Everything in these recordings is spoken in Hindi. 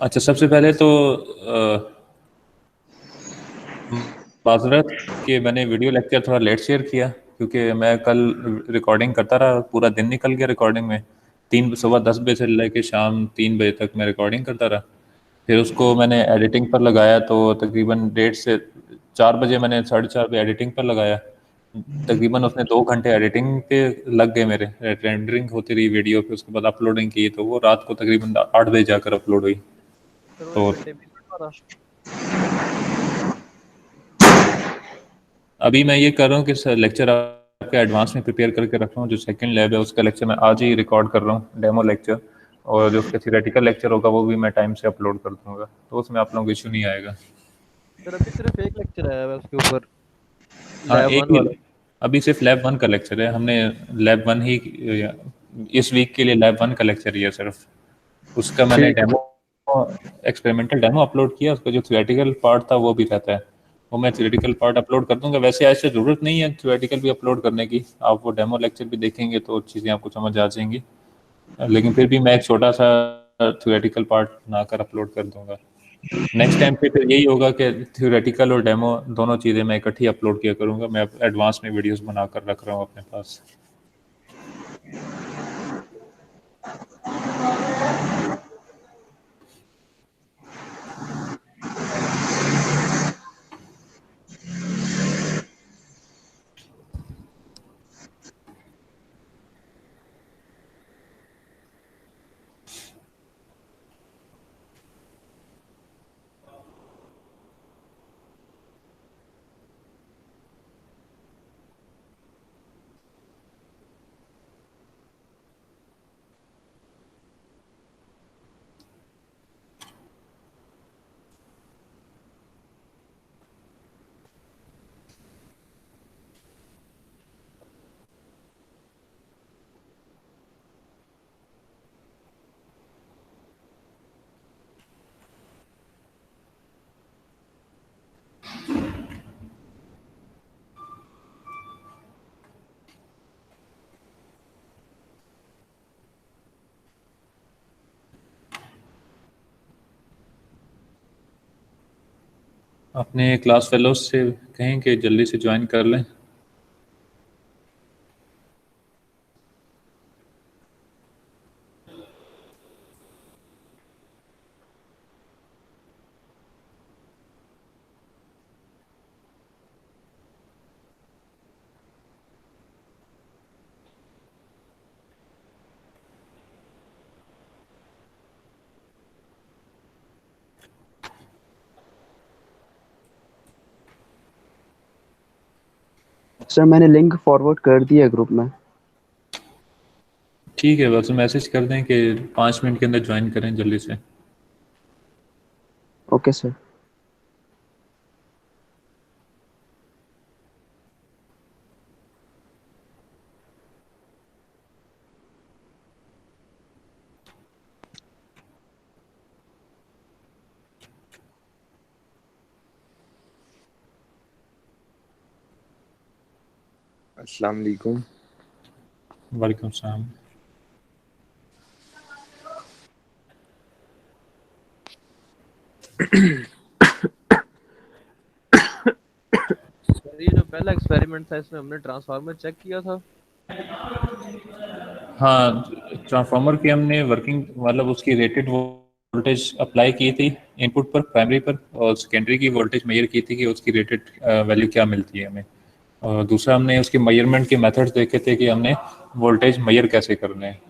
अच्छा, सबसे पहले तो माजरत कि मैंने वीडियो लेक्चर थोड़ा लेट शेयर किया, क्योंकि मैं कल रिकॉर्डिंग करता रहा, पूरा दिन निकल गया रिकॉर्डिंग में। सुबह 10 बजे से लेकर शाम 3 बजे तक मैं रिकॉर्डिंग करता रहा। फिर उसको मैंने एडिटिंग पर लगाया, तो तकरीबन 1:30 से 4 बजे मैंने 4:30 पे एडिटिंग पर लगाया। तकरीबन उसने 2 घंटे एडिटिंग पे लग गए मेरे। रेंडरिंग होती रही वीडियो, पे उसके बाद अपलोडिंग की, तो वो रात को तकरीबन 8 बजे जाकर अपलोड हुई। फिर वो 1 तो घंटे में नहीं बना था। अभी मैं ये कर रहा हूँ कि लेक्चर आपका एडवांस में प्रिपेयर करके रख रहा हूँ। जो सेकंड लैब है उसका लेक्चर मैं आज ही रिकॉर्ड कर रहा हूँ, डेमो लेक्चर। और जो उसका थियोरेटिकल लेक्चर होगा वो भी मैं टाइम से अपलोड कर दूंगा, तो उसमें आप लोगों को इशू नहीं आएगा। फिर अभी सिर्फ एक लेक्चर आया है उसके ऊपर, हाँ, लैब एक 1 ही। वाला। अभी सिर्फ लैब वन का लेक्चर है। हमने लैब वन ही इस वीक के लिए लैब वन का लेक्चर ही है सिर्फ। उसका मैंने ठीक है। डेमो, एक्सपेरिमेंटल डेमो अपलोड किया। उसका जो थियोरेटिकल पार्ट था वो भी रहता है, वो मैं थियोरेटिकल पार्ट अपलोड कर दूंगा। वैसे ऐसे ज़रूरत नहीं है थियोरेटिकल भी अपलोड करने की, आप वो डेमो लेक्चर भी देखेंगे तो चीज़ें आपको समझ आ जाएंगी। लेकिन फिर भी मैं एक छोटा सा थियोरेटिकल पार्ट बनाकर अपलोड कर दूंगा। नेक्स्ट टाइम पे फिर यही होगा कि थियोरेटिकल और डेमो दोनों चीज़ें मैं इकट्ठी अपलोड किया करूंगा। मैं एडवांस में वीडियोस बनाकर रख रहा हूँ अपने पास। अपने क्लास फेलोज से कहें कि जल्दी से ज्वाइन कर लें। सर मैंने लिंक फॉरवर्ड कर दिया है ग्रुप में। ठीक है, बस मैसेज कर दें कि 5 मिनट के अंदर ज्वाइन करें जल्दी से। Okay sir. अस्सलाम वालेकुम। वालेकुम सलाम। सर ये जो पहला एक्सपेरिमेंट था इसमें हमने ट्रांसफार्मर चेक किया था। हाँ, ट्रांसफार्मर की हमने वर्किंग, मतलब उसकी रेटेड वोल्टेज अप्लाई की थी इनपुट पर, प्राइमरी पर, और सेकेंडरी की वोल्टेज मेजर की थी कि उसकी रेटेड वैल्यू क्या मिलती है हमें। और दूसरा हमने उसके मेजरमेंट के मेथड्स देखे थे कि हमने वोल्टेज मेजर कैसे करने हैं।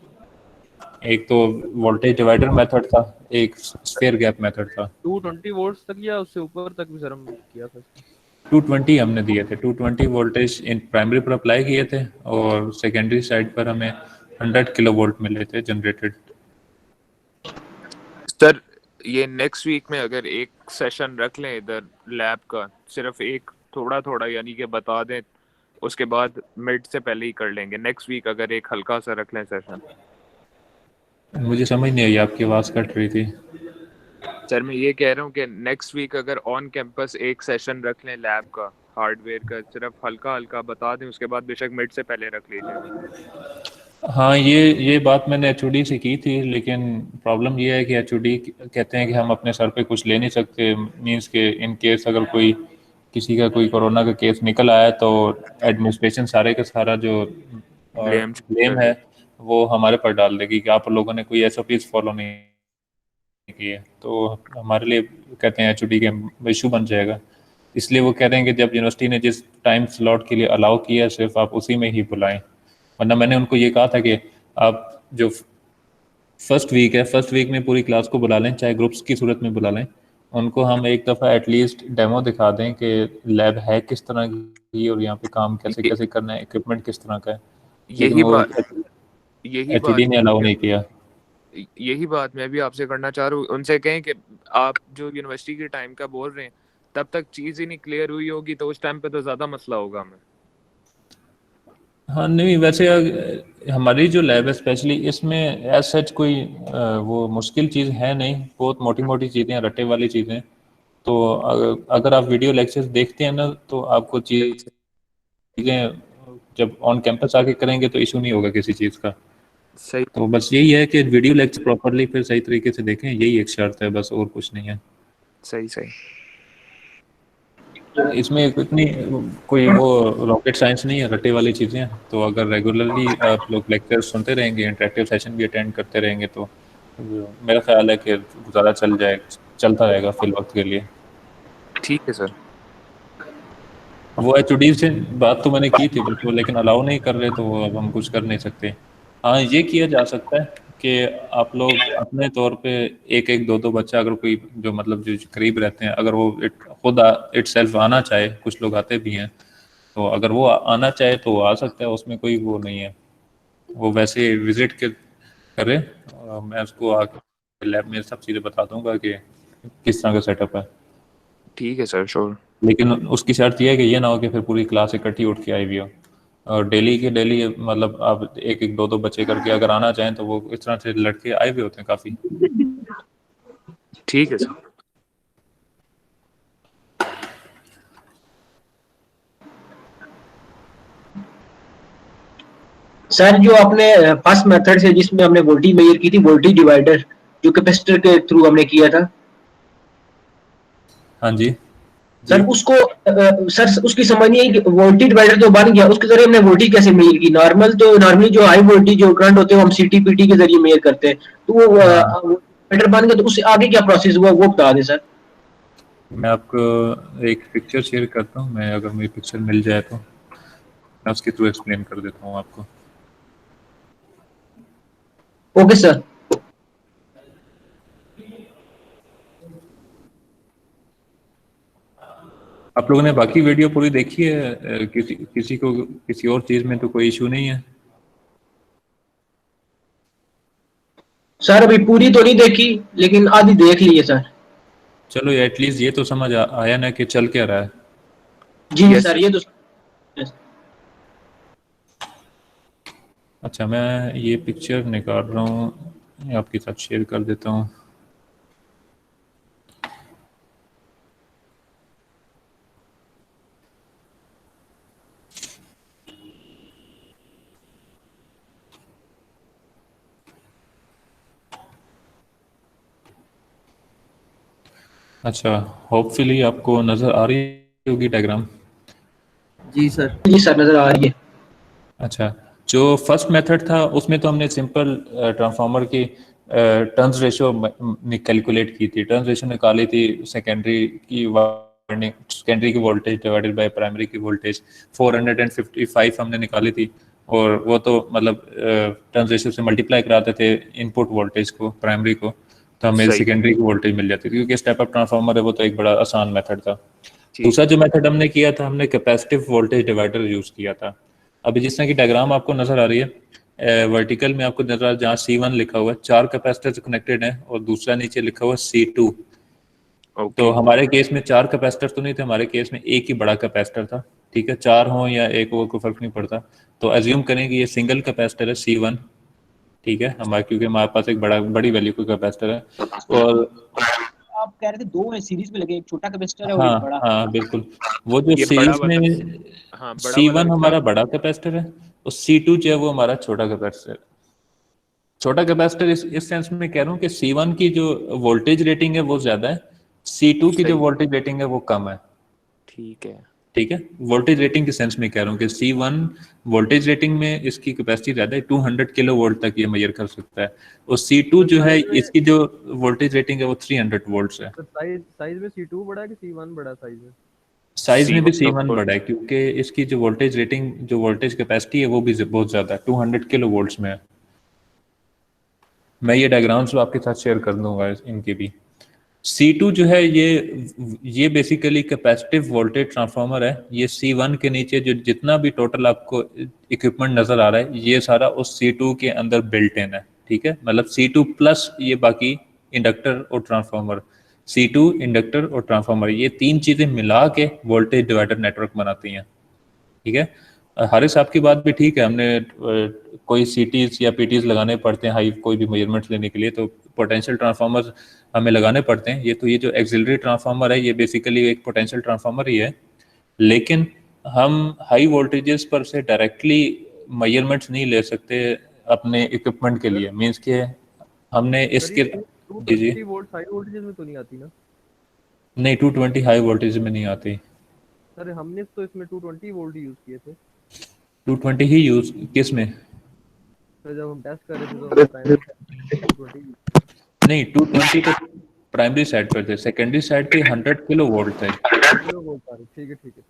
एक तो वोल्टेज डिवाइडर मेथड था, एक स्फेयर गैप मेथड था। 220 वोल्ट्स तक या उससे ऊपर तक भी सर हम किया था इसमें। 220 हमने दिए थे, 220 वोल्टेज इन प्राइमरी पर अप्लाई किए थे, और सेकेंडरी साइड पर हमें 100 किलो वोल्ट मिले थे जनरेटेड। सर ये नेक्स्ट वीक में अगर एक सेशन रख लें इधर लैब का, सिर्फ एक थोड़ा थोड़ा यानी कि बता दें, उसके बाद मिड से पहले ही कर लेंगे। नेक्स्ट वीक अगर एक हल्का सा रख लें सेशन। मुझे समझ नहीं आई, आपकी आवाज़ कट रही थी। सर मैं ये कह रहा हूँ कि नेक्स्ट वीक अगर ऑन कैंपस एक सेशन रख लें लैब का, हार्डवेयर का, सिर्फ हल्का हल्का बता दें, उसके बाद बेशक मिड से पहले रख लीजिए। हाँ, ये बात मैंने एचओडी से की थी, लेकिन प्रॉब्लम ये है कि एचओडी कहते हैं कि हम अपने सर पे कुछ ले नहीं सकते। मींस के इन केस अगर कोई किसी का कोई कोरोना का केस निकल आया तो एडमिनिस्ट्रेशन सारे का सारा जो ब्लेम ब्लेम है वो हमारे पर डाल देगी कि आप लोगों ने कोई एसओपीज फॉलो नहीं किए। तो हमारे लिए कहते हैं एचओडी के इशू बन जाएगा। इसलिए वो कह रहे हैं कि जब यूनिवर्सिटी ने जिस टाइम स्लॉट के लिए अलाउ किया है सिर्फ आप उसी में ही बुलाएं। वरना मैंने उनको ये कहा था कि आप जो फर्स्ट वीक है, फर्स्ट वीक में पूरी क्लास को बुला लें, चाहे ग्रुप्स की सूरत में बुला लें। उनको हम एक दफ़ा एटलीस्ट डेमो दिखा दें कि लैब है किस तरह की और यहाँ पे काम कैसे ये, कैसे करना है, इक्विपमेंट किस तरह का है। लेकिन यही वो बात यही एचओडी बात ने अलाउ नहीं किया। यही बात मैं भी आपसे करना चाह रहा हूँ। उनसे कहें कि आप जो यूनिवर्सिटी के टाइम का बोल रहे हैं तब तक चीज़ ही नहीं क्लियर हुई होगी, तो उस टाइम पे तो ज़्यादा मसला होगा हमें। हाँ नहीं, वैसे हमारी जो लैब है स्पेशली इसमें एज सच कोई वो मुश्किल चीज़ है नहीं, बहुत मोटी मोटी चीज़ें हैं, रट्टे वाली चीज़ें। तो अगर आप वीडियो लेक्चर्स देखते हैं ना तो आपको चीज़ें जब ऑन कैंपस आके करेंगे तो इशू नहीं होगा किसी चीज़ का। सही तो बस यही है कि वीडियो लेक्चर प्रॉपरली फिर सही तरीके से देखें, यही एक शर्त है बस, और कुछ नहीं है सही सही। इसमें। इतनी कोई वो रॉकेट साइंस नहीं है, रट्टे वाली चीज़ें हैं। तो अगर रेगुलरली आप लोग लेक्चर सुनते रहेंगे, इंटरेक्टिव सेशन भी अटेंड करते रहेंगे तो मेरा ख्याल है कि ज़्यादा चलता रहेगा फिल वक्त के लिए। ठीक है सर। वो एचओडी से बात तो मैंने की थी बिल्कुल, लेकिन अलाउ नहीं कर रहे तो वो अब हम कुछ कर नहीं सकते। हाँ, ये किया जा सकता है कि आप लोग अपने तौर पे एक एक दो दो बच्चा, अगर कोई जो मतलब जो करीब रहते हैं, अगर वो खुद इट सेल्फ आना चाहे, कुछ लोग आते भी हैं, तो अगर वो आना चाहे तो वो आ सकता है, उसमें कोई वो नहीं है। वो वैसे विजिट के करे और मैं उसको आके लैब में सब चीज़ें बता दूंगा कि किस तरह का सेटअप है। ठीक है सर, श्योर। लेकिन उसकी शर्त यह है कि ये ना हो कि फिर पूरी क्लास इकट्ठी उठ के आई हुई हो। और डेली के डेली मतलब आप एक एक दो दो बच्चे करके अगर आना चाहें तो वो इस तरह से लड़के आए हुए होते हैं काफ़ी। ठीक है सर। सर जो आपने फर्स्ट मेथड से जिसमें हमने वोल्टेज मेजर की थी, वोल्टेज डिवाइडर जो कैपेसिटर के थ्रू हमने किया था, हाँ जी सर उसको सर उसकी समझ नहीं आई कि वोल्टेज डिवाइडर तो बन गया, उसके जरिए हमने वोल्टेज कैसे मेजर की? नॉर्मली जो हाई वोल्टेज जो करंट होते हैं वो हम सीटीपीटी के जरिए मेजर करते हैं, तो वो हाँ, डिवाइडर बन गया, तो उससे आगे क्या प्रोसेस हुआ वो बता दें सर। मैं आपको एक पिक्चर शेयर करता हूँ, मैं अगर मेरी पिक्चर मिल जाए तो मैं उसके थ्रू एक्सप्लेन कर देता हूँ आपको। Okay sir. आप लोगों ने बाकी वीडियो पूरी देखी है? किसी को किसी और चीज़ में तो कोई इशू नहीं है? सर अभी पूरी तो नहीं देखी लेकिन आधी देख ली है सर। चलो एटलीस्ट ये तो समझ आया ना कि चल क्या रहा है। जी यस सर, सर। ये तो अच्छा, मैं ये पिक्चर निकाल रहा हूँ, ये आपके साथ शेयर कर देता हूँ। अच्छा, होपफुली आपको नज़र आ रही होगी डायग्राम। जी सर। जी सर नजर आ रही है। अच्छा, जो फर्स्ट मेथड था उसमें तो हमने सिंपल ट्रांसफार्मर की टर्न्स रेशियो कैलकुलेट की थी, टर्न्स रेशियो निकाली थी सेकेंडरी की वोल्टेज डिवाइडेड बाय प्राइमरी की वोल्टेज 455 हमने निकाली थी। और वो तो मतलब टर्न्स रेशियो से मल्टीप्लाई कराते थे इनपुट वोल्टेज को, प्राइमरी को, तो हमें सही। सेकेंडरी की वोल्टेज मिल जाती थी। क्योंकि स्टेप अप ट्रांसफार्मर है वो तो एक बड़ा आसान मेथड था। ठीक। दूसरा जो मेथड हमने किया था, हमने कैपेसिटिव वोल्टेज डिवाइडर यूज़ किया था। अभी जिस तरह की डायग्राम आपको नजर आ रही है, वर्टिकल में आपको नजर आ जहाँ C1 लिखा हुआ है, 4 कैपेसिटर से कनेक्टेड है, और दूसरा नीचे लिखा हुआ है C2। ओके। तो हमारे केस में 4 कैपेसिटर तो नहीं थे, हमारे केस में एक ही बड़ा कैपेसिटर था। ठीक है, 4 हो या एक हो कोई फर्क नहीं पड़ता। तो एज्यूम करें कि ये सिंगल कैपेसिटर है C1। ठीक है, हमारे क्योंकि हमारे पास एक बड़ी वैल्यू का कैपेसिटर है। और आप कह रहे थे दो है सीरीज में लगे, एक छोटा कैपेसिटर है और एक हाँ बड़ा। हाँ बिल्कुल, वो जो ये बड़ा सीरीज वाला, में हाँ बड़ा वाला C1 कितना? हमारा बड़ा कैपेसिटर है और C2 जो है वो हमारा छोटा कैपेसिटर। छोटा कैपेसिटर इस सेंस में कह रहा हूँ कि C1 की जो वोल्टेज रेटिंग है वो ज्यादा है, C2 की जो सही। वोल्टेज रेटिंग है वो कम है। ठीक है। ठीक है, वोल्टेज रेटिंग के सेंस में कह रहा हूँ कि C1 वोल्टेज रेटिंग में इसकी कैपेसिटी ज्यादा है, 200 किलो वोल्ट तक ये मेजर कर सकता है, और C2 जो है इसकी जो वोल्टेज रेटिंग है वो 300 वोल्ट्स है। तो साइज में C2 बड़ा है कि C1 बड़ा साइज में? साइज में भी C1 C1 बड़ा है, क्योंकि इसकी जो वोल्टेज रेटिंग, जो वोल्टेज कैपेसिटी है वो भी बहुत ज्यादा है, 200 किलो वोल्ट्स में है। मैं ये डायग्राम्स आपके साथ शेयर कर दूंगा इनकी भी। C2 जो है ये बेसिकली कैपेसिटिव वोल्टेज ट्रांसफार्मर है। ये C1 के नीचे जो जितना भी टोटल आपको इक्विपमेंट नजर आ रहा है ये सारा उस C2 के अंदर बिल्ट इन है। ठीक है, मतलब C2 प्लस ये बाकी इंडक्टर और ट्रांसफार्मर, C2 इंडक्टर और ट्रांसफार्मर, ये तीन चीजें मिला के वोल्टेज डिवाइडर नेटवर्क बनाती हैं। ठीक है, हारिस साहब की बात भी ठीक है, हमने कोई सीटीज या पीटीज लगाने पड़ते हैं हाई कोई भी मेजरमेंट्स लेने के लिए, तो पोटेंशियल ट्रांसफार्मर हमें लगाने पड़ते हैं। ये जो एक्सिलरी ट्रांसफार्मर है ये बेसिकली एक पोटेंशियल ट्रांसफार्मर ही है, लेकिन हम हाई वोल्टेजेस पर से डायरेक्टली मेजरमेंट्स नहीं ले सकते अपने इक्विपमेंट के लिए। मींस के हमने इसके जी जी 220 वोल्ट हाई वोल्टेज में तो नहीं आती ना? नहीं, 220 हाई वोल्टेज में नहीं आती सर हमने तो इसमें 220 वोल्ट यूज किए थे 220 ही यूज किस में? तो जब हम टेस्ट कर रहे थे तो प्राइमरी 220 नहीं, 220 तो प्राइमरी साइड पर थे, सेकेंडरी साइड पे 100 किलो वोल्ट थे। किलो वोल्ट आ रहे। ठीक है ठीक है।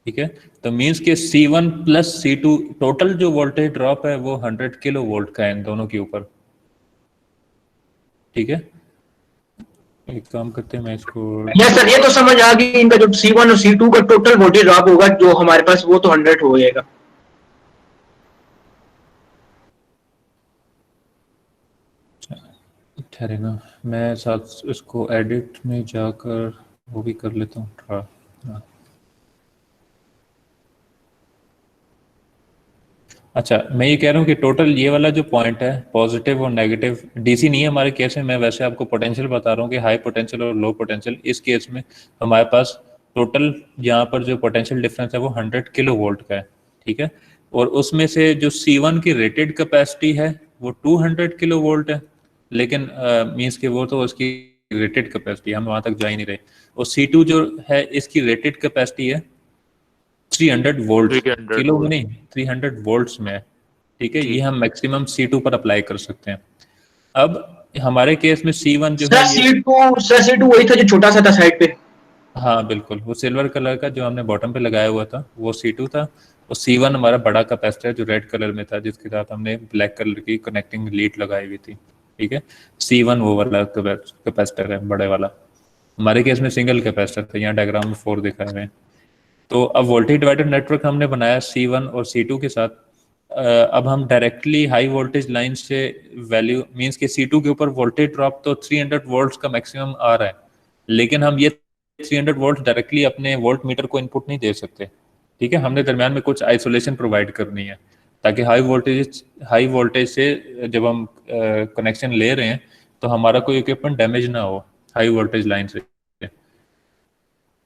ठीक है, तो मींस के C1 प्लस C2 टोटल जो वोल्टेज ड्रॉप है वो 100 किलो वोल्ट का है इन दोनों के ऊपर। ठीक है, एक काम करते हैं, मैं इसको यस सर, ये तो समझ आ गई। इनका जो C1 और C2 का टोटल वोल्टेज ड्रॉप होगा जो हमारे पास वो तो 100 हो जाएगा। ठहरे ना, मैं साथ इसको एडिट में जाकर वो भी कर लेता हूँ थोड़ा। हाँ। अच्छा, मैं ये कह रहा हूँ कि टोटल ये वाला जो पॉइंट है पॉजिटिव और नेगेटिव, डीसी नहीं है हमारे केस में, मैं वैसे आपको पोटेंशियल बता रहा हूँ कि हाई पोटेंशियल और लो पोटेंशियल। इस केस में हमारे पास टोटल यहाँ पर जो पोटेंशियल डिफरेंस है वो 100 किलो वोल्ट का है। ठीक है, और उसमें से जो C1 की रेटेड कैपेसिटी है वो 200 किलो वोल्ट है, लेकिन मीन्स के वो तो उसकी रेटेड कैपेसिटी, हम वहां तक जा ही नहीं रहे। और C2 जो है इसकी रेटेड कैपेसिटी है 300 वोल्ट, 300 किलो में वोल्ट। नहीं 300 वोल्ट्स में है। ठीक है, ठीक। ये हम मैक्सिमम C2 पर अप्लाई कर सकते हैं। अब हमारे केस में C1 जो सर है ये, C2 वही था जो छोटा सा था साइड पे। हाँ बिल्कुल, वो सिल्वर कलर का जो हमने बॉटम पे लगाया हुआ था वो C2 था, और C1 हमारा बड़ा कैपेसिटर जो रेड कलर में था जिसके साथ हमने ब्लैक कलर की कनेक्टिंग लीड लगाई हुई थी। ठीक है, C1 वो वाला कैपेसिटर है बड़े वाला। हमारे केस में सिंगल कैपेसिटर था, यहाँ डायग्राम में 4 दिखाए हुए हैं। तो अब वोल्टेज डिवाइडर नेटवर्क हमने बनाया C1 और C2 के साथ। अब हम डायरेक्टली हाई वोल्टेज लाइन से वैल्यू, मींस के C2 के ऊपर वोल्टेज ड्रॉप तो 300 वोल्ट्स का मैक्सिमम आ रहा है, लेकिन हम ये 300 वोल्ट डायरेक्टली अपने वोल्ट मीटर को इनपुट नहीं दे सकते। ठीक है, हमने दरम्यान में कुछ आइसोलेशन प्रोवाइड करनी है ताकि हाई वोल्टेज से जब हम कनेक्शन ले रहे हैं तो हमारा कोई इक्विपमेंट डैमेज ना हो हाई वोल्टेज लाइन से।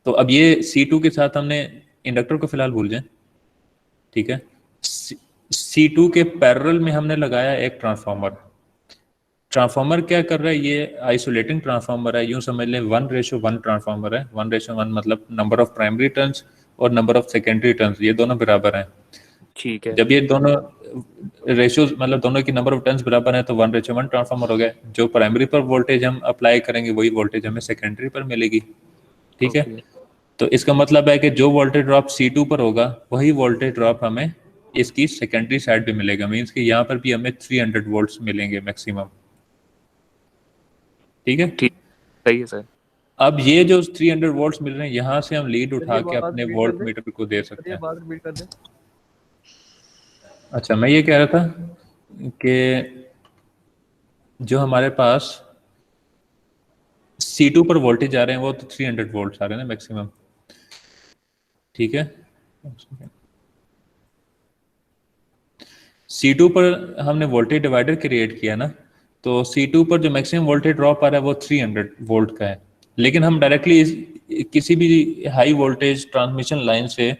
तो अब ये C2 के साथ हमने इंडक्टर को फिलहाल भूल जाएं। ठीक है, C2 के पैरेलल में हमने लगाया एक ट्रांसफार्मर। ट्रांसफार्मर क्या कर रहा है, ये आइसोलेटिंग ट्रांसफार्मर है, यूं समझ लें 1:1 ट्रांसफार्मर है। 1:1 मतलब नंबर ऑफ प्राइमरी टर्न्स और नंबर ऑफ सेकेंडरी टर्न्स ये दोनों बराबर हैं। ठीक है। जब ये दोनों रेशियोज मतलब दोनों की नंबर ऑफ टर्न्स बराबर है तो 1:1 ट्रांसफार्मर हो गया। जो प्राइमरी पर वोल्टेज हम अप्लाई करेंगे वही वोल्टेज हमें सेकेंडरी पर मिलेगी। ठीक है, तो इसका मतलब है कि जो वोल्टेज ड्रॉप C2 पर होगा वही वोल्टेज ड्रॉप हमें इसकी सेकेंडरी साइड पे मिलेगा। मींस कि यहाँ पर भी हमें 300 वोल्ट्स मिलेंगे मैक्सिमम। ठीक है, ठीक, सही है सर। अब ये जो 300 वोल्ट्स मिल रहे हैं यहाँ से हम लीड उठा ये के बात अपने repeat वोल्ट कर दे। मीटर को दे सकते सर ये हैं। बात रिपीट कर दे। अच्छा, मैं ये कह रहा था कि जो हमारे पास C2 पर वोल्टेज आ रहे हैं वो तो 300 वोल्ट्स आ रहे हैं ना मैक्सिमम। ठीक है, C2 पर हमने वोल्टेज डिवाइडर क्रिएट किया ना, तो C2 पर जो मैक्सिमम वोल्टेज ड्रॉप आ रहा है वो 300 वोल्ट का है, लेकिन हम डायरेक्टली किसी भी हाई वोल्टेज ट्रांसमिशन लाइन से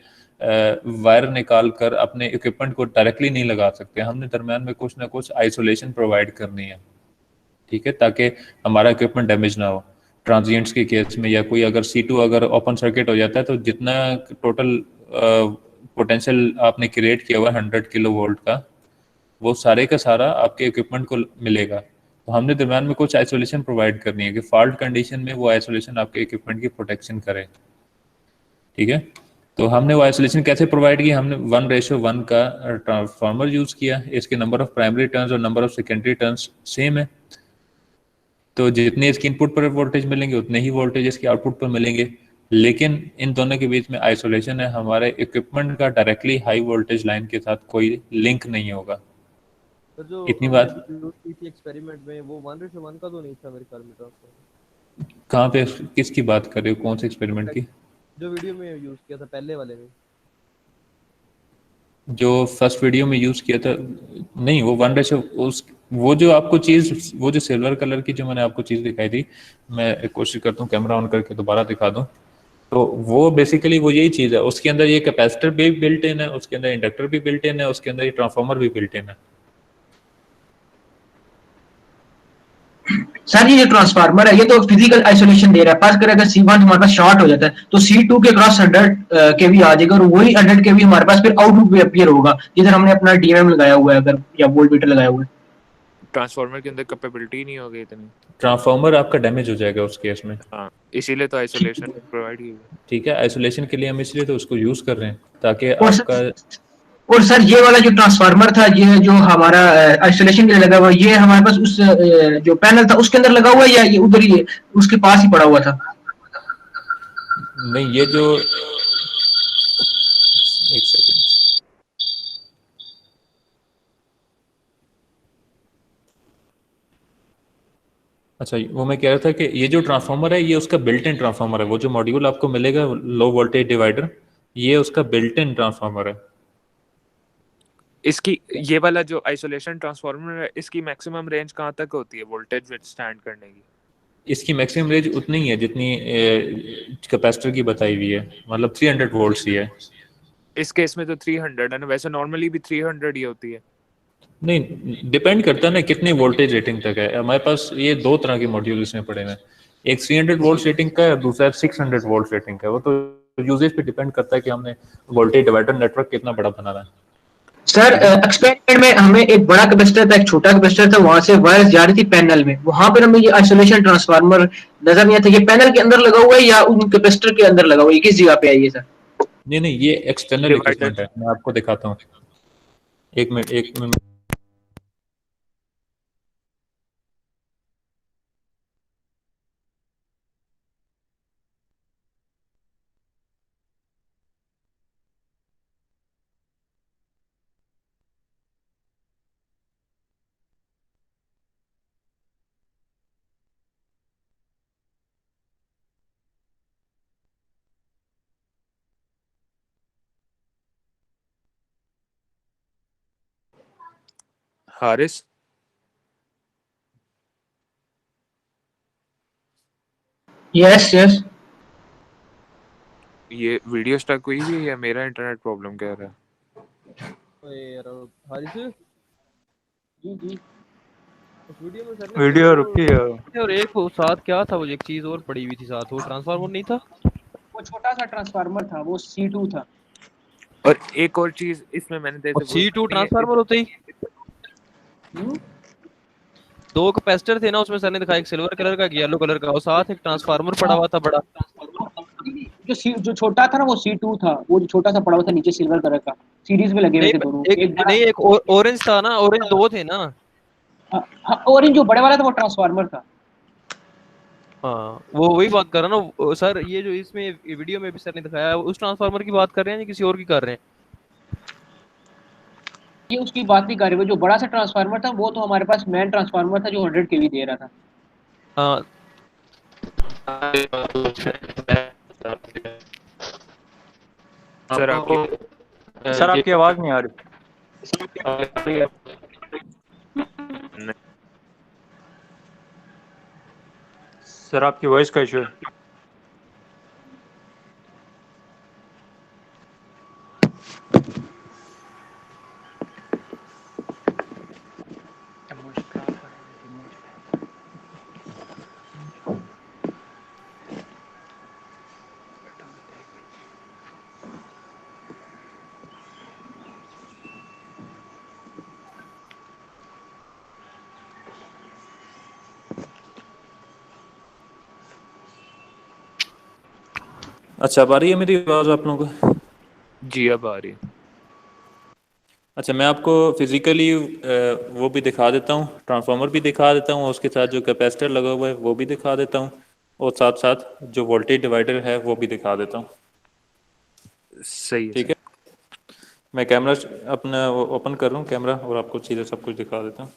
वायर निकाल कर अपने इक्विपमेंट को डायरेक्टली नहीं लगा सकते, हमने दरम्यान में कुछ ना कुछ आइसोलेशन प्रोवाइड करनी है, ठीक है, ताकि हमारा इक्विपमेंट डैमेज ना हो ट्रांजिएंट्स के केस में, या कोई अगर C2 अगर ओपन सर्किट हो जाता है तो जितना टोटल पोटेंशियल आपने क्रिएट किया हुआ है 100 kV का, वो सारे का सारा आपके इक्विपमेंट को मिलेगा। तो हमने दरम्यान में कुछ आइसोलेशन प्रोवाइड करनी है कि फॉल्ट कंडीशन में वो आइसोलेशन आपके इक्विपमेंट की प्रोटेक्शन करे, ठीक है। तो हमने वो आइसोलेशन कैसे प्रोवाइड किया, हमने 1:1 का ट्रांसफार्मर यूज किया, इसके नंबर ऑफ प्राइमरी टर्न्स और number of secondary turns same है, तो जितने इसकी इनपुट पर वोल्टेज मिलेंगे उतने ही वोल्टेज इसके आउटपुट पर मिलेंगे, लेकिन इन दोनों के बीच में आइसोलेशन है, हमारे इक्विपमेंट का डायरेक्टली हाई वोल्टेज लाइन के साथ कोई लिंक नहीं होगा। तो जो इतनी हमने बात यूज की थी एक्सपेरिमेंट में, वो 1:1 का तो नहीं था मेरे ख्याल में ट्रांसफर, कहाँ पे, किसकी बात कर रहे हो, कौन से एक्सपेरिमेंट की? जो वीडियो में यूज किया था पहले वाले में। जो फर्स्ट वीडियो में यूज किया था, नहीं वो 1:, उस वो जो आपको चीज, वो जो सिल्वर कलर की जो मैंने आपको चीज दिखाई थी, मैं एक कोशिश करता हूँ कैमरा ऑन करके दोबारा दिखा दूं, तो वो बेसिकली वो यही चीज है, उसके अंदर ये कैपेसिटर भी बिल्ट इन है, उसके अंदर इंडक्टर भी बिल्ट इन है, उसके अंदर ये ट्रांसफार्मर भी बिल्ट इन है। सर ये जो ट्रांसफार्मर है ये तो फिजिकल आइसोलेशन दे रहा है, पास कर अगर C1 हमारे पास शॉर्ट हो जाता है तो C2 के क्रॉस 100 kV आ जाएगा, और वही 100 kV हमारे पास फिर आउटपुट पे अपीयर होगा जिधर हमने अपना DMM लगाया हुआ है अगर, या वोल्ट मीटर लगाया हुआ है। ट्रांसफार्मर के अंदर कैपेबिलिटी नहीं होगी इतनी। ट्रांसफार्मर आपका डैमेज हो जाएगा उस केस में। हाँ, इसीलिए तो आइसोलेशन प्रोवाइड की हुई है। ठीक है, आइसोलेशन के लिए हम इसलिए तो उसको यूज कर रहे हैं ताकि और आपका, और सर ये वाला जो ट्रांसफार्मर था, ये जो हमारा आइसोलेशन के लिए लगा हुआ है, ये हमारे पास उस जो पैनल था उसके अंदर लगा हुआ है या ये उधर ही उसके पास ही पड़ा हुआ था? नहीं ये जो, एक सेकेंड, अच्छा वो मैं कह रहा था कि ये जो ट्रांसफार्मर है ये उसका बिल्ट इन ट्रांसफार्मर है, वो जो मॉड्यूल आपको मिलेगा लो वोल्टेज डिवाइडर, ये उसका बिल्ट इन ट्रांसफार्मर है। इसकी ये वाला जो आइसोलेशन ट्रांसफार्मर है, इसकी मैक्सिमम रेंज कहाँ तक होती है वोल्टेज विथस्टैंड करने की? इसकी मैक्सिमम रेंज उतनी ही है जितनी कैपेसिटर की बताई हुई है, मतलब 300 वोल्ट्स ही है। इस केस में तो 300 है ना, वैसे नॉर्मली भी 300 ही होती है। नहीं, डिपेंड करता है ना कितने वोल्टेज रेटिंग तक है, हमारे पास ये दो तरह के मॉड्यूल इसमें पड़े हुए हैं, एक 300 वोल्ट रेटिंग का है, दूसरा 600 वोल्ट रेटिंग का है, वो तो यूजेज पे डिपेंड करता है कि हमने वोल्टेज डिवाइडर नेटवर्क कितना बड़ा बनाना है। सर एक्सपेरिमेंट में हमें एक बड़ा कैपेसिटर था, एक छोटा कैपेसिटर था, वहां से वायर्स जा रही थी पैनल में, वहां पर हमें ये आइसोलेशन ट्रांसफार्मर नजर नहीं आता, ये पैनल के अंदर लगा हुआ है या उन कैपेसिटर के अंदर लगा हुआ है, किस जगह पे है ये सर? नहीं नहीं, ये एक्सटर्नल डिवाइडर इक्विपमेंट है, मैं आपको दिखाता हूँ, एक मिनट एक मिनट। Haris, yes yes. ये वीडियो स्टक हुई भी है या मेरा इंटरनेट प्रॉब्लम कह रहा है? ओए यार हारिस, उस वीडियो में सर ने वीडियो रुकी है। और एक वो साथ क्या था, वो एक चीज और पड़ी हुई थी साथ, वो ट्रांसफार्मर नहीं था? वो छोटा सा ट्रांसफार्मर था, वो C2 था। और एक और चीज इसमें मैंने और जैसे C2 ट्रांसफार्मर होते ही दो कैपेसिटर थे ना उसमें, सर ने दिखाया एक सिल्वर कलर का, एक येलो कलर का, और साथ एक ट्रांसफार्मर पड़ा हुआ था बड़ा। जो छोटा था ना वो C2 था, वो जो छोटा सा पड़ा हुआ था नीचे सिल्वर कलर का, सीरीज में लगे हुए नहीं थे दोनों, एक एक बड़ा, नहीं एक ऑरेंज था ना, ऑरेंज दो थे ना। हाँ, और जो बड़े वाला था वो ट्रांसफार्मर था। हाँ वो वही बात कर रहा ना सर, ये जो इसमें वीडियो में भी सर ने दिखाया है, उस ट्रांसफार्मर की बात कर रहे हैं या किसी और की कर रहे हैं? ये उसकी बात नहीं कर रहे, वो जो बड़ा सा ट्रांसफार्मर था वो तो हमारे पास मेन ट्रांसफार्मर था जो 100 kV दे रहा था। हाँ सर आपकी सर आपकी आवाज नहीं आ रही। सर आपकी वॉइस का इशू है। अच्छा, अब आ रही है मेरी आवाज़ आप लोगों को? जी अब आ रही है। अच्छा, मैं आपको फिजिकली वो भी दिखा देता हूँ, ट्रांसफार्मर भी दिखा देता हूँ, उसके साथ जो कैपेसिटर लगा हुआ है वो भी दिखा देता हूँ, और साथ साथ जो वोल्टेज डिवाइडर है वो भी दिखा देता हूँ। सही है ठीक सर। है, मैं कैमरा अपना ओपन कर रहा हूँ कैमरा, और आपको चीज़ें सब कुछ दिखा देता हूँ।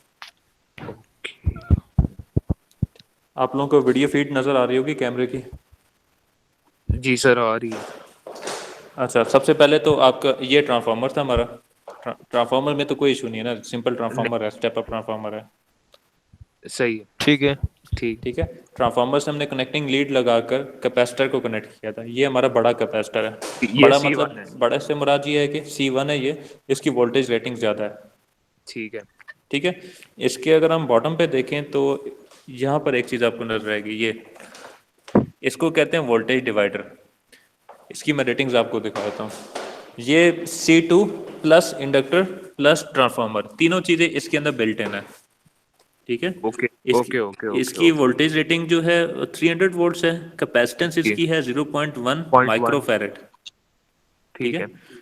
आप लोगों को वीडियो फीड नज़र आ रही होगी कैमरे की? जी सर आ रही है। अच्छा, सबसे पहले तो आपका ये ट्रांसफार्मर था हमारा। ट्रांसफार्मर में तो कोई इशू नहीं है ना, सिंपल ट्रांसफार्मर है, स्टेप अप ट्रांसफार्मर है। सही है। ठीक है। ठीक। ठीक है, ट्रांसफार्मर से हमने कनेक्टिंग लीड लगाकर कैपेसिटर को कनेक्ट किया था। ये हमारा बड़ा कैपेसिटर है। ये बड़ा C1 मतलब है। बड़े से मुराद ये है कि C1 है ये, इसकी वोल्टेज रेटिंग ज़्यादा है। ठीक है। ठीक है, इसके अगर हम बॉटम पे देखें तो यहाँ पर एक चीज़ आपको नजर आएगी, ये इसको कहते हैं वोल्टेज डिवाइडर। इसकी मैं रेटिंग्स आपको दिखा देता हूँ। ये C2 plus inductor plus transformer, तीनों चीज़ें इसके अंदर बिल्ट इन है। ठीक है, ओके इसकी ओके ओके ओके इसकी ओके। वोल्टेज रेटिंग जो है 300 वोल्ट्स है। कैपेसिटेंस जी। इसकी है 0.1 0.1। माइक्रोफैरेड। ठीक ठीक है, है।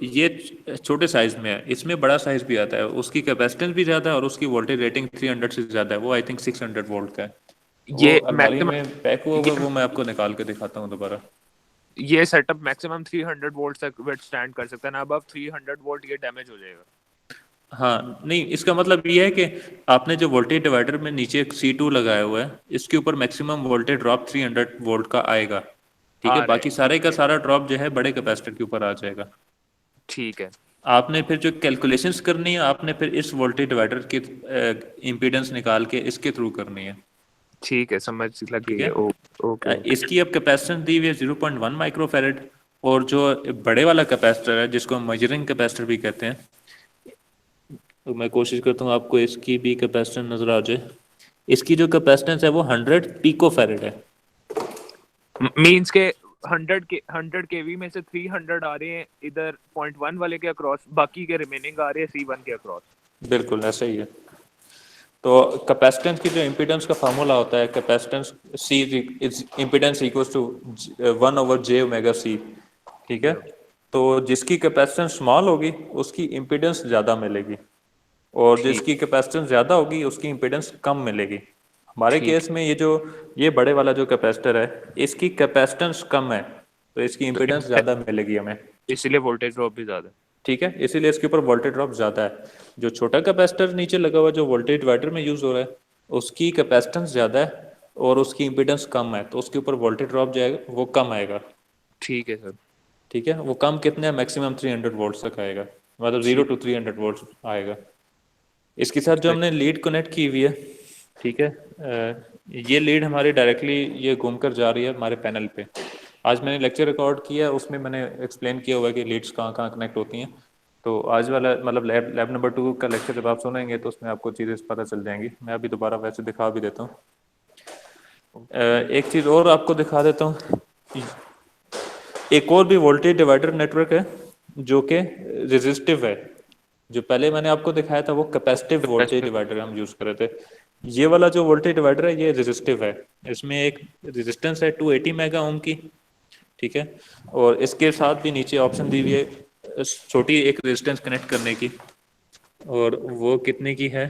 ये छोटे साइज में है, इसमें बड़ा साइज भी आता है, उसकी कैपेसिटेंस भी ज़्यादा है और उसकी वोल्टेज रेटिंग 300 से ज़्यादा है। वो आई थिंक 600 वोल्ट का है। वो ये अलमारी मैक्सिमम में पैक हुआ हुआ है, ये वो मैं आपको निकाल के दिखाता हूँ दोबारा। ये सेटअप मैक्सिमम 300 वोल्ट तक विथस्टैंड कर सकता है ना। अबव 300 वोल्ट ये डैमेज हो जाएगा। हाँ नहीं, इसका मतलब ये है कि आपने जो वोल्टेज डिवाइडर में नीचे एक C2 लगाया हुआ है, इसके ऊपर मैक्सिमम वोल्टेज ड्रॉप 300 वोल्ट का आएगा। ठीक है, आ रहा है। बाकी सारे का सारा ड्रॉप जो है बड़े कैपेसिटर के ऊपर आ जाएगा। ठीक है। आपने फिर जो कैलकुलेशंस करनी है, आपने फिर इस वोल्टेज डिवाइडर की इम्पीडेंस निकाल के इसके थ्रू करनी है। ठीक है समझ लग ठीक गई है। है, ओके ओके। इसकी अब कैपेसिटेंस दी हुई है 0.1 माइक्रोफैरेड, और जो बड़े वाला कैपेसिटर है जिसको हम मेजरिंग कैपेसिटर भी कहते हैं, तो मैं कोशिश करता हूँ आपको इसकी भी कैपेसिटेंस नजर आ जाए। इसकी जो कैपेसिटेंस है वो 100 पिको फैरेड है। मींस के 100 केवी में से 300 आ रहे हैं इधर 0.1 वाले के अक्रॉस, बाकी के रिमेनिंग आ रहे हैं C1 के अक्रॉस। बिल्कुल ऐसा ही है। तो कैपेसिटेंस की जो इम्पीडेंस का फार्मूला होता है, capacitance C impedance equals to 1/j omega c। ठीक है, तो जिसकी कैपेसिटेंस स्मॉल होगी उसकी इम्पीडेंस ज़्यादा मिलेगी, और ठीक। जिसकी कैपेसिटेंस ज़्यादा होगी उसकी इम्पीडेंस कम मिलेगी। हमारे ठीक। केस में ये बड़े वाला जो कैपेसिटर है, इसकी कैपेसिटेंस कम है, तो इसकी तो इम्पीडेंस ज़्यादा मिलेगी हमें। इसलिए वोल्टेज ड्रॉप भी ज्यादा है। ठीक है, इसीलिए इसके ऊपर वोल्टेज ड्रॉप ज़्यादा है। जो छोटा कैपेसिटर नीचे लगा हुआ जो वोल्टेज डिवाइडर में यूज़ हो रहा है, उसकी कैपेसिटेंस ज़्यादा है और उसकी इम्पीडेंस कम है, तो उसके ऊपर वोल्टेज ड्रॉप जो है वो कम आएगा। ठीक है सर। ठीक है, वो कम कितने है, मैक्सिमम 300 वोल्ट तक आएगा, मतलब 0 ठीक। to 300 वोल्ट आएगा। इसके साथ जो हमने लीड कनेक्ट की हुई है, ठीक है, ये लीड हमारी डायरेक्टली ये घूमकर जा रही है हमारे पैनल पे। आज मैंने लेक्चर रिकॉर्ड किया है, उसमें मैंने एक्सप्लेन किया हुआ है कि लीड्स कहाँ कहाँ कनेक्ट होती हैं। तो आज वाला मतलब लैब नंबर 2 का लेक्चर जब आप सुनेंगे तो उसमें आपको चीज़ें पता चल जाएंगी। मैं अभी दोबारा वैसे दिखा भी देता हूँ। एक चीज़ और आपको दिखा देता हूँ, एक और भी वोल्टेज डिवाइडर नेटवर्क है जो कि रेजिस्टिव है। जो पहले मैंने आपको दिखाया था वो कैपेसिटिव वोल्टेज डिवाइडर हम यूज़ कर रहे थे। ये वाला जो वोल्टेज डिवाइडर है ये रेजिस्टिव है, इसमें एक रेजिस्टेंस है 280 मेगा ओम की। ठीक है, और इसके साथ भी नीचे ऑप्शन दी हुई है छोटी एक रेजिस्टेंस कनेक्ट करने की, और वो कितने की है,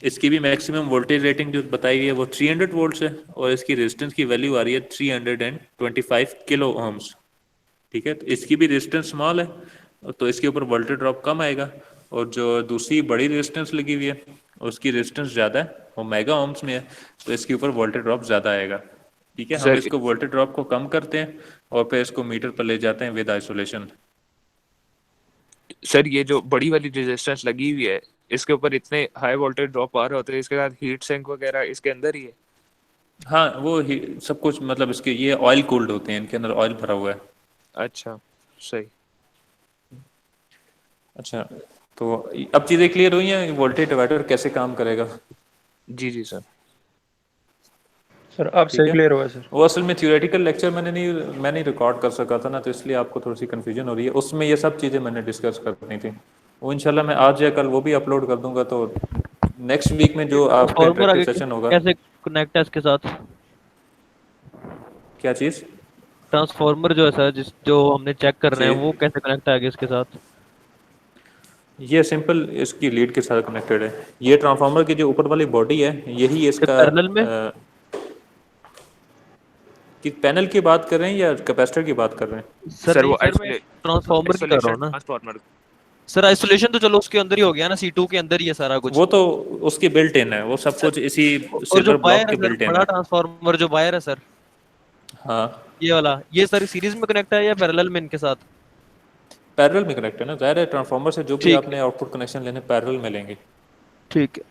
इसकी भी मैक्सिमम वोल्टेज रेटिंग जो बताई हुई है वो 300 वोल्ट्स है, और इसकी रेजिस्टेंस की वैल्यू आ रही है 325 किलो ओम्स। ठीक है, तो इसकी भी रेजिस्टेंस स्मॉल है तो इसके ऊपर वोल्टेज ड्रॉप कम आएगा, और जो दूसरी बड़ी रेजिस्टेंस लगी हुई है उसकी रेजिस्टेंस ज़्यादा है, वो मेगा ओम्स में है, तो इसके ऊपर वोल्टेज ड्रॉप ज़्यादा आएगा। ठीक है, हम सर इसको वोल्टेज ड्रॉप को कम करते हैं और फिर इसको मीटर पर ले जाते हैं विद आइसोलेशन। सर ये जो बड़ी वाली रेजिस्टेंस लगी हुई है इसके ऊपर इतने हाई वोल्टेज ड्रॉप आ रहे होते हैं, इसके साथ हीट सिंक वगैरह इसके अंदर ही है। हाँ, वो सब कुछ मतलब इसके ये ऑयल कूल्ड होते हैं, इनके अंदर ऑयल भरा हुआ है। अच्छा सही। अच्छा, तो अब चीज़ें क्लियर हुई हैं वोल्टेज डिवाइडर कैसे काम करेगा? जी जी सर। सर अब ठीक सही है, क्लियर हुआ है सर। वो असल में थियोरेटिकल लेक्चर मैं नहीं रिकॉर्ड कर सका था ना, तो इसलिए आपको थोड़ी सी कन्फ्यूजन हो रही है। उसमें ये सब चीज़ें मैंने डिस्कस करनी थी, वो इंशाल्लाह मैं आज या कल वो भी अपलोड कर दूंगा। तो नेक्स्ट वीक में जो आपका ट्रांसफार्मर आगे इंटरेक्टिव सेशन होगा, कैसे कनेक्ट है इसके साथ? क्या चीज़? ट्रांसफार्मर जो है सर, जो हमने चेक करना है जी, वो कैसे कनेक्ट आएगा इसके साथ? ये सिंपल इसकी लीड के साथ कनेक्टेड है। ये ट्रांसफार्मर की जो ऊपर वाली बॉडी है यही इसका पैरेलल में? कि पैनल की बात कर रहे हैं या कैपेसिटर की बात कर रहे हैं? सर सर नहीं वो सर, मैं ट्रांसफार्मर की कर रहा हूँ ना ट्रांसफार्मर। सर। आइसोलेशन तो चलो उसके अंदर ही हो गया ना, C2 के अंदर ही है सारा कुछ। वो तो उसकी बिल्ट इन है, वो सब कुछ इसी और जो सिल्वर ब्लॉक वायर के है सर, बिल्ट इन बड़ा है। ट्रांसफार्मर जो वायर है सर, हाँ, ये वाला, ये सर सीरीज में कनेक्ट है या पैरेलल में इनके साथ? पैरेलल में कनेक्ट है ना, जाहिर है ट्रांसफार्मर से जो भी ठीक आपने आउटपुट कनेक्शन लेने पैरेलल में लेंगे। ठीक है।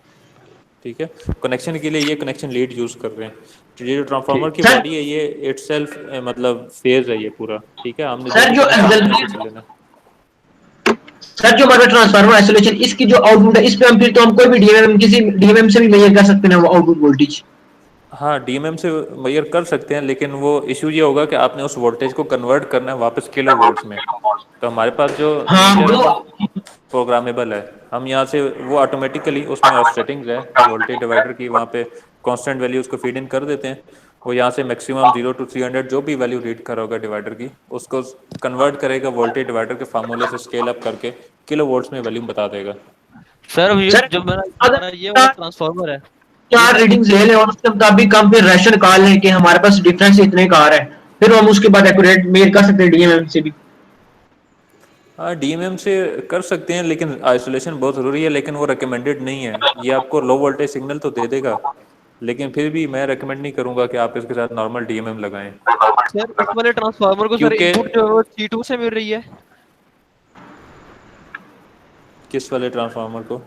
ठीक है, कनेक्शन के लिए ये कनेक्शन लीड यूज कर रहे हैं। तो ये जो ट्रांसफार्मर की सर बॉडी है ये इटसेल्फ मतलब फेज है ये पूरा। ठीक है, हमने जो सर भी जो कनेक्शन लेना है एक्सेल इसी से लेना। सर जो हमारा ट्रांसफार्मर आइसोलेशन इसकी जो आउटपुट है इस पे हम फिर तो हम कोई भी डीएमएम किसी डीएमएम से भी मेजर कर सकते हैं वो आउटपुट वोल्टेज। हाँ, डीएमएम से मेजर कर सकते हैं, लेकिन वो इशू ये होगा कि आपने उस वोल्टेज को कन्वर्ट करना है वापस किलो वोल्ट्स में। तो हमारे पास जो हाँ मीटर है वो वो प्रोग्रामेबल है। हम यहाँ से वो ऑटोमेटिकली उसमें ऑफसेटिंग्स है वोल्टेज डिवाइडर की, वहाँ पे कांस्टेंट वैल्यू उसको फीड इन कर देते हैं। वो यहाँ से मैक्सिमम 0 to 300 जो भी वैल्यू रीड कर होगा डिवाइडर की उसको कन्वर्ट करेगा वोल्टेज डिवाइडर के फार्मूले से स्केल अप करके किलो वोल्ट्स में वैल्यू बता देगा। सर अब ये सर जो मेरा अगर हमारा ये वाला ट्रांसफार्मर है, ये चार सर रीडिंग्स ले लें और उसके मुताबिक हम फिर रेशन निकाल लें कि हमारे पास डिफरेंस इतने का आ रहा है, फिर हम उसके बाद एक्यूरेट मेजर कर सकते हैं डीएमएम से भी। हाँ, डीएमएम से कर सकते हैं, लेकिन आइसोलेशन बहुत ज़रूरी है, लेकिन वो रिकमेंडेड नहीं है। ये आपको लो वोल्टेज सिग्नल तो दे देगा, लेकिन फिर भी मैं रिकमेंड नहीं करूंगा कि आप इसके साथ नॉर्मल डीएमएम लगाएं। सर इस वाले ट्रांसफार्मर को सर क्योंकि इनपुट जो C2 से मिल रही है किस वाले ट्रांसफार्मर को?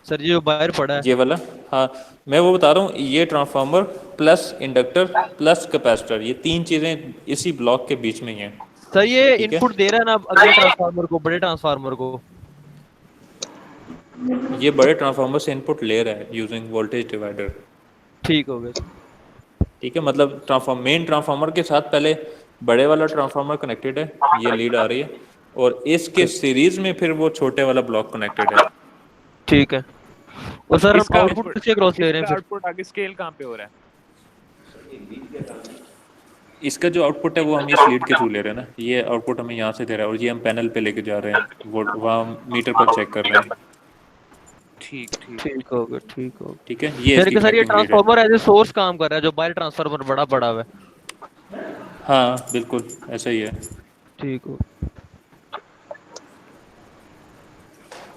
सर, ये जो वायर पड़ा है। ये वाला? हाँ, मैं वो बता रहा हूँ, ये transformer plus inductor plus capacitor, ये तीन चीज़ें इसी ब्लॉक के बीच में ही हैं। सर ये ठीक है, इनपुट दे रहा है ना अगले ट्रांसफार्मर को, बड़े ट्रांसफार्मर को? ये बड़े ट्रांसफार्मर से इनपुट ले रहा है यूजिंग वोल्टेज डिवाइडर। ठीक हो गया। ठीक है, मतलब मेन ट्रांसफार्मर के साथ पहले बड़े वाला ट्रांसफार्मर कनेक्टेड है, ये लीड आ रही है, और इसके सीरीज में फिर वो छोटे वाला ब्लॉक कनेक्टेड है। ठीक है। और सर हम इसका आउटपुट किसके क्रॉस ले रहे हैं फिर? आउटपुट आगे स्केल कहाँ पे हो रहा है? इसका जो आउटपुट है वो हम इस लीड के थ्रू ले रहे हैं ना, ये आउटपुट हमें यहाँ से दे रहा है और ये हम पैनल पे लेके जा रहे हैं, वो वहाँ मीटर पर चेक कर रहे हैं। ठीक ठीक। ठीक हो गया, ठीक हो गया। ठीक है, ये फिर इसकी कि सर ये कनेक्टिंग लीड है। ट्रांसफार्मर एज ए सोर्स काम कर रहा है, जो बाहर ट्रांसफार्मर बड़ा पड़ा हुआ है। हाँ बिल्कुल ऐसा ही है। ठीक हो।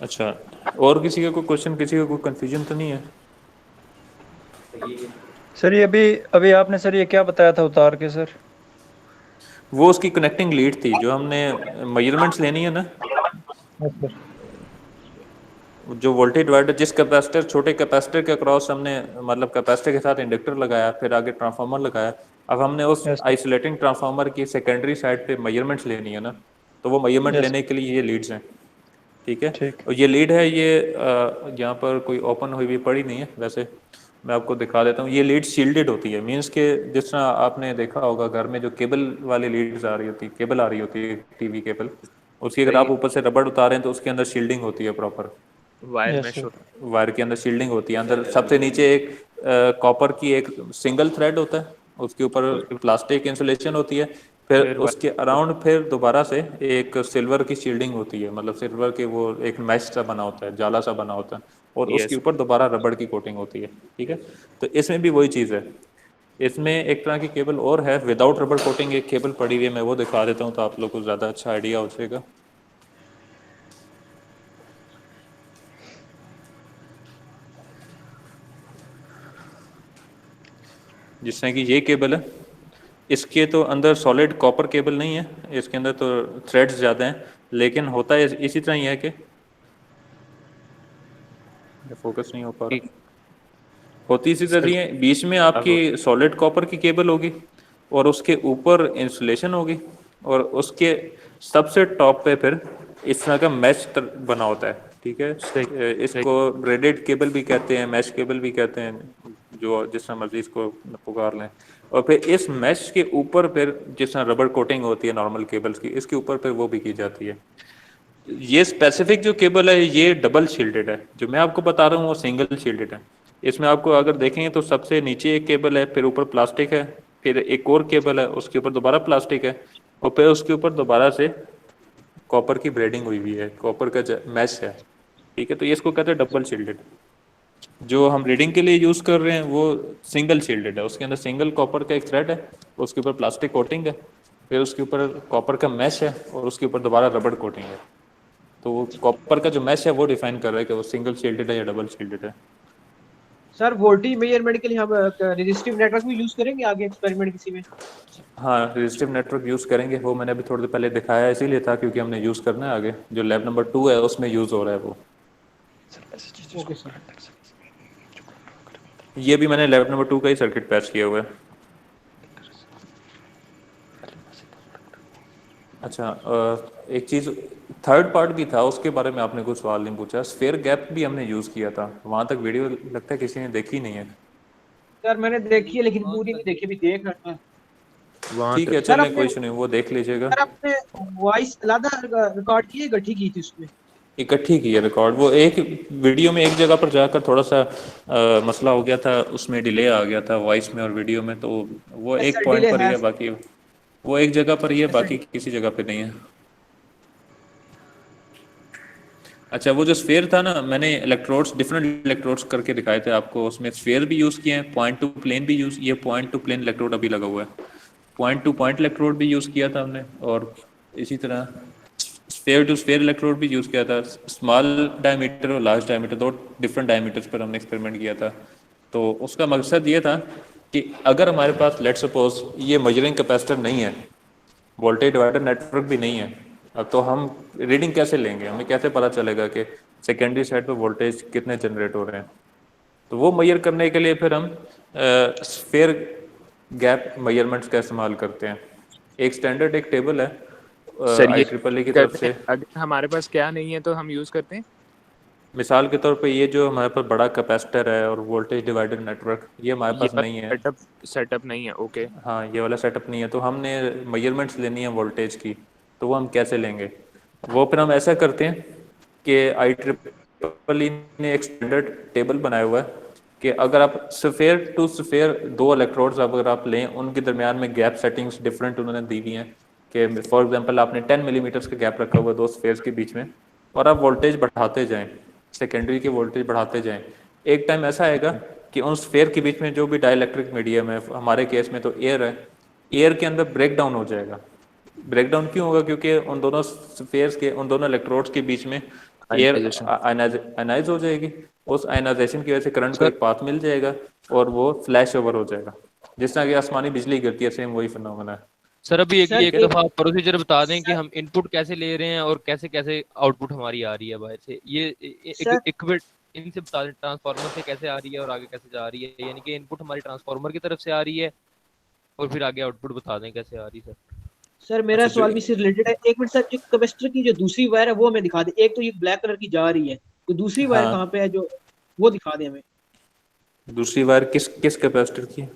अच्छा, और किसी का कोई क्वेश्चन, किसी का कोई कंफ्यूजन तो नहीं है? सर ये अभी अभी आपने सर ये क्या बताया था उतार के सर? वो उसकी कनेक्टिंग लीड थी जो हमने मेजरमेंट्स लेनी है ना, यस सर। जो वोल्टेज डिवाइडर जिस कैपेसिटर, छोटे कैपेसिटर के अक्रॉस हमने मतलब कैपेसिटर के साथ इंडक्टर लगाया, फिर आगे ट्रांसफार्मर लगाया। अब हमने उस यस आइसोलेटिंग ट्रांसफार्मर की सेकेंडरी साइड पे मेजरमेंट्स लेनी है ना, तो वो मेजरमेंट यस लेने के लिए ये लीड्स हैं। ठीक है, ठीक। और ये लीड है, ये यहाँ पर कोई ओपन हुई भी पड़ी नहीं है वैसे, मैं आपको दिखा देता हूँ। ये लीड शील्डेड होती है, मीन्स के जिस तरह आपने देखा होगा घर में जो केबल वाली लीड्स आ रही होती है, केबल आ रही होती है टीवी केबल, उसकी अगर आप ऊपर से रबड़ उतारें तो उसके अंदर शील्डिंग होती है प्रॉपर। वायर यस में सर। वायर के अंदर शील्डिंग होती है, अंदर सबसे नीचे एक कॉपर की एक सिंगल थ्रेड होता है, उसके ऊपर प्लास्टिक इंसुलेशन होती है, फिर फिर उसके अराउंड फिर दोबारा से एक सिल्वर की शील्डिंग होती है, मतलब सिल्वर के वो एक मैश सा बना होता है, जाला सा बना होता है, और उसके ऊपर दोबारा रबड़ की कोटिंग होती है। ठीक है, तो इसमें भी वही चीज़ है। इसमें एक तरह की केबल और है विदाउट रबड़ कोटिंग, एक केबल पड़ी हुई है, मैं वो दिखा देता हूँ तो आप लोग को ज़्यादा अच्छा आइडिया हो जाएगा। जिस तरह की ये केबल है, इसके तो अंदर सॉलिड कॉपर केबल नहीं है, इसके अंदर तो थ्रेड्स ज़्यादा हैं, लेकिन होता है इसी तरह ही है कि फोकस नहीं हो पा रहा, होती इसी तरह है, बीच में आपकी सॉलिड कॉपर की केबल होगी और उसके ऊपर इंसुलेशन होगी, और उसके सबसे टॉप पे फिर इस तरह का मैश बना होता है। ठीक है, इसको ब्रेडेड केबल भी कहते हैं, मैश केबल भी कहते हैं, जो जिस तरह मर्जी इसको पुकार लें। और फिर इस मैश के ऊपर फिर जिस तरह रबड़ कोटिंग होती है नॉर्मल केबल्स की, इसके ऊपर फिर वो भी की जाती है। ये स्पेसिफिक जो केबल है ये डबल शील्डेड है, जो मैं आपको बता रहा हूँ वो सिंगल शील्डेड है। इसमें आपको अगर देखेंगे तो सबसे नीचे एक केबल है, फिर ऊपर प्लास्टिक है, फिर एक और केबल है, उसके ऊपर दोबारा प्लास्टिक है, और फिर उसके ऊपर दोबारा से कॉपर की ब्रेडिंग हुई हुई है, कॉपर का मैश है, ठीक है। तो ये इसको कहते हैं डबल शील्डेड। जो हम रीडिंग के लिए यूज़ कर रहे हैं वो सिंगल शील्डेड है, उसके अंदर सिंगल कॉपर का एक थ्रेड है, उसके ऊपर प्लास्टिक कोटिंग है, फिर उसके ऊपर कॉपर का मैश है, और उसके ऊपर दोबारा रबड़ कोटिंग है। तो वो कॉपर का जो मैश है वो डिफाइन कर रहा है कि वो सिंगल शील्डेड है या डबल शील्डेड है। सर वोल्टेज मेजरमेंट के लिए हम रेजिस्टिव नेटवर्क भी यूज करेंगे आगे एक्सपेरिमेंट किसी में? हाँ, रेजिस्टिव नेटवर्क यूज़ करेंगे, वो मैंने अभी थोड़ी देर पहले दिखाया इसीलिए था क्योंकि हमने यूज़ करना है आगे, जो लैब नंबर 2 है उसमें यूज़ हो रहा है वो। Okay sir. ये भी मैंने लैब नंबर 2 का ही सर्किट पैच किया हुआ है। अच्छा, एक चीज़ थर्ड पार्ट भी था, उसके बारे में आपने कुछ सवाल नहीं पूछा। स्फेयर गैप भी हमने यूज़ किया था, वहाँ तक वीडियो लगता है किसी ने देखी नहीं है। सर मैंने देखी है लेकिन पूरी नहीं देखी, अभी देख रहा था। वहाँ ठीक है, सर चलें, आपने कोई इशू नहीं, वो देख लीजिएगा। सर आपने वॉइस अलग रिकॉर्ड की है, इकट्ठी की थी उसमें? इकट्ठी की है रिकॉर्ड, वो एक वीडियो में एक जगह पर जाकर थोड़ा सा मसला हो गया था, उसमें डिले आ गया था वॉइस में और वीडियो में, तो वो एक सर पॉइंट डिले पर ही है। है, बाकी वो एक जगह पर ही है, अच्छा बाकी किसी जगह पे नहीं है। अच्छा, वो जो स्फेयर था ना, मैंने इलेक्ट्रोड्स, डिफरेंट इलेक्ट्रोड्स करके दिखाए थे आपको, उसमें स्फेयर भी यूज़ किए हैं, पॉइंट टू प्लेन भी यूज़, ये पॉइंट टू प्लेन इलेक्ट्रोड अभी लगा हुआ है, पॉइंट टू पॉइंट इलेक्ट्रोड भी यूज़ किया था हमने, और इसी तरह स्फेयर टू स्फेयर इलेक्ट्रोड भी यूज़ किया था। स्मॉल डायमीटर और लार्ज डायमीटर, दो डिफरेंट डायमीटर्स पर हमने एक्सपेरिमेंट किया था। तो उसका मकसद ये था कि अगर हमारे पास लेट सपोज ये मेजरिंग कैपेसिटर नहीं है, वोल्टेज डिवाइडर नेटवर्क भी नहीं है, अब तो हम रीडिंग कैसे लेंगे, हमें कैसे पता चलेगा कि सेकेंडरी साइड पे वोल्टेज कितने जनरेट हो रहे हैं। तो वो मेजर करने के लिए फिर हम स्फेयर गैप मेजरमेंट्स का इस्तेमाल करते हैं। एक स्टैंडर्ड एक टेबल है सर ये IEEE की तरफ करते से। हैं, अगर हमारे पास क्या नहीं है तो हम यूज़ करते हैं। मिसाल के तौर पे ये जो हमारे पास बड़ा कैपेसिटर है और वोल्टेज डिवाइडर नेटवर्क, ये हमारे ये पास नहीं है। सेटअप नहीं है, ओके। हाँ, ये वाला सेटअप नहीं है, तो हमने मेजरमेंट्स लेनी है वोल्टेज की, तो वो हम कैसे लेंगे? वो फिर हम ऐसा करते हैं कि IEEE ने एक स्टैंडर्ड टेबल बनाया हुआ है कि अगर आप स्फेयर टू स्फेयर दो इलेक्ट्रोड्स अगर आप लें, उनके दरमियान में गैप सेटिंग्स डिफरेंट उन्होंने दी हुई हैं कि फॉर एग्जांपल आपने 10 मिलीमीटर्स का गैप रखा हुआ है दो स्फेयर्स के बीच में, और आप वोल्टेज बढ़ाते जाएं, सेकेंडरी की वोल्टेज बढ़ाते जाएं, एक टाइम ऐसा आएगा कि उन स्फेयर के बीच में जो भी डाइलेक्ट्रिक मीडियम है, हमारे केस में तो एयर है, एयर के अंदर ब्रेक डाउन हो जाएगा। ब्रेक डाउन क्यों होगा? क्योंकि उन दोनों स्फेयर्स के, उन दोनों इलेक्ट्रोड्स के बीच में एयर आयनाइजेशन। आयनाइज हो जाएगी, उस आयनाइजेशन की वजह से करंट को सर एक पाथ मिल जाएगा और वो फ्लैश ओवर हो जाएगा, जिस तरह की आसमानी बिजली गिरती है, सेम वही फिनोमेना है। सर अभी एक सर एक दफा आप प्रोसीजर बता दें कि हम इनपुट कैसे ले रहे हैं और कैसे कैसे आउटपुट हमारी आ रही है बाहर से, ये सर इक्विट इनसे बता दें, ट्रांसफार्मर से कैसे आ रही है और आगे कैसे जा रही है, यानी कि इनपुट हमारी ट्रांसफार्मर की तरफ से आ रही है और फिर आगे आउटपुट बता दें कैसे आ रही है सर। सर मेरा अच्छा, सवाल भी इससे रिलेटेड है। एक मिनट सर, जो कैपेसिटर की जो दूसरी वायर है वो हमें दिखा दे। एक तो ये ब्लैक कलर की जा रही है, तो दूसरी वायर हाँ, कहाँ पे है जो, वो दिखा दे हमें। दूसरी वायर किस किस कैपेसिटर की?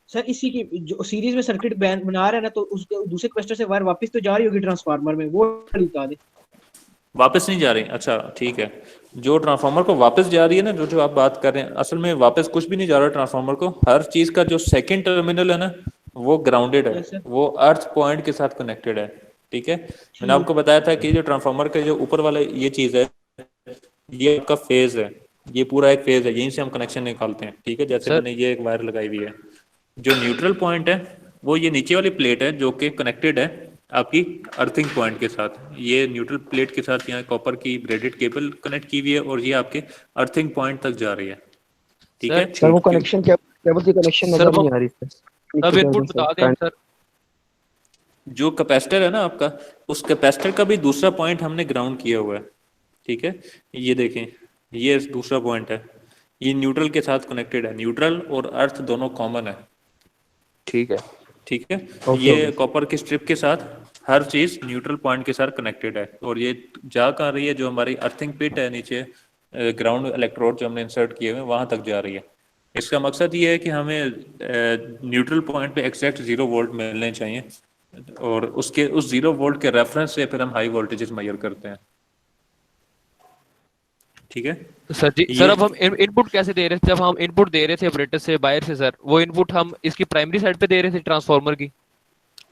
सर इसी की जो सीरीज में सर्किट बना रहा है ना, तो उस दूसरे कैपेसिटर से वायर वापस तो जा रही होगी ट्रांसफार्मर में, वो दिखा दे। वापस नहीं जा रही? अच्छा ठीक है, जो ट्रांसफार्मर को वापस जा रही है ना, जो जो आप बात कर रहे हैं, असल में वापस कुछ भी नहीं जा रहा ट्रांसफार्मर को। हर चीज का जो सेकंड टर्मिनल है ना, वो ग्राउंडेड है, यस सर। वो अर्थ पॉइंट के साथ कनेक्टेड है, ठीक है। मैंने ठीक। आपको बताया था कि जो ट्रांसफार्मर का जो ऊपर वाला ये चीज है, ये आपका फेज है, ये पूरा एक फेज है, यहीं से हम कनेक्शन निकालते हैं, ठीक है। जैसे सर मैंने ये एक वायर लगाई हुई है, जो न्यूट्रल पॉइंट है वो ये नीचे वाली प्लेट है जो कि कनेक्टेड है आपकी अर्थिंग पॉइंट के साथ। ये न्यूट्रल प्लेट के साथ यहाँ कॉपर की ब्रेडेड केबल कनेक्ट की हुई है और ये आपके अर्थिंग पॉइंट तक जा रही है, ठीक है। सर वो कनेक्शन केबल की कनेक्शन सर नजर वो नहीं आ रही सर। सब इनपुट बता दें सर। जो कैपेसिटर है ना आपका, उस कैपेसिटर का भी दूसरा पॉइंट हमने ग्राउंड किया हुआ है, ठीक है। ये देखें, ये दूसरा पॉइंट है, ये न्यूट्रल के साथ कनेक्टेड है, न्यूट्रल और अर्थ दोनों कॉमन है, ठीक है। ठीक है। ये कॉपर की स्ट्रिप के साथ हर चीज न्यूट्रल पॉइंट के साथ कनेक्टेड है, और ये जा कहाँ रही है, जो हमारी अर्थिंग पिट है नीचे, ग्राउंड इलेक्ट्रोड जो हमने इंसर्ट किए हुए वहां तक जा रही है। इसका मकसद ये है कि हमें न्यूट्रल पॉइंट पे एग्जैक्ट 0 वोल्ट मिलने चाहिए, और उसके उस 0 वोल्ट के रेफरेंस से फिर हम हाई वोल्टेजेस मेजर करते हैं। ठीक है। तो सर जी, ये सर अब हम इनपुट कैसे दे रहे थे? जब हम इनपुट दे रहे थे ऑपरेटर से, बायर से, सर वो इनपुट हम इसकी प्राइमरी साइड पे दे रहे थे ट्रांसफार्मर की,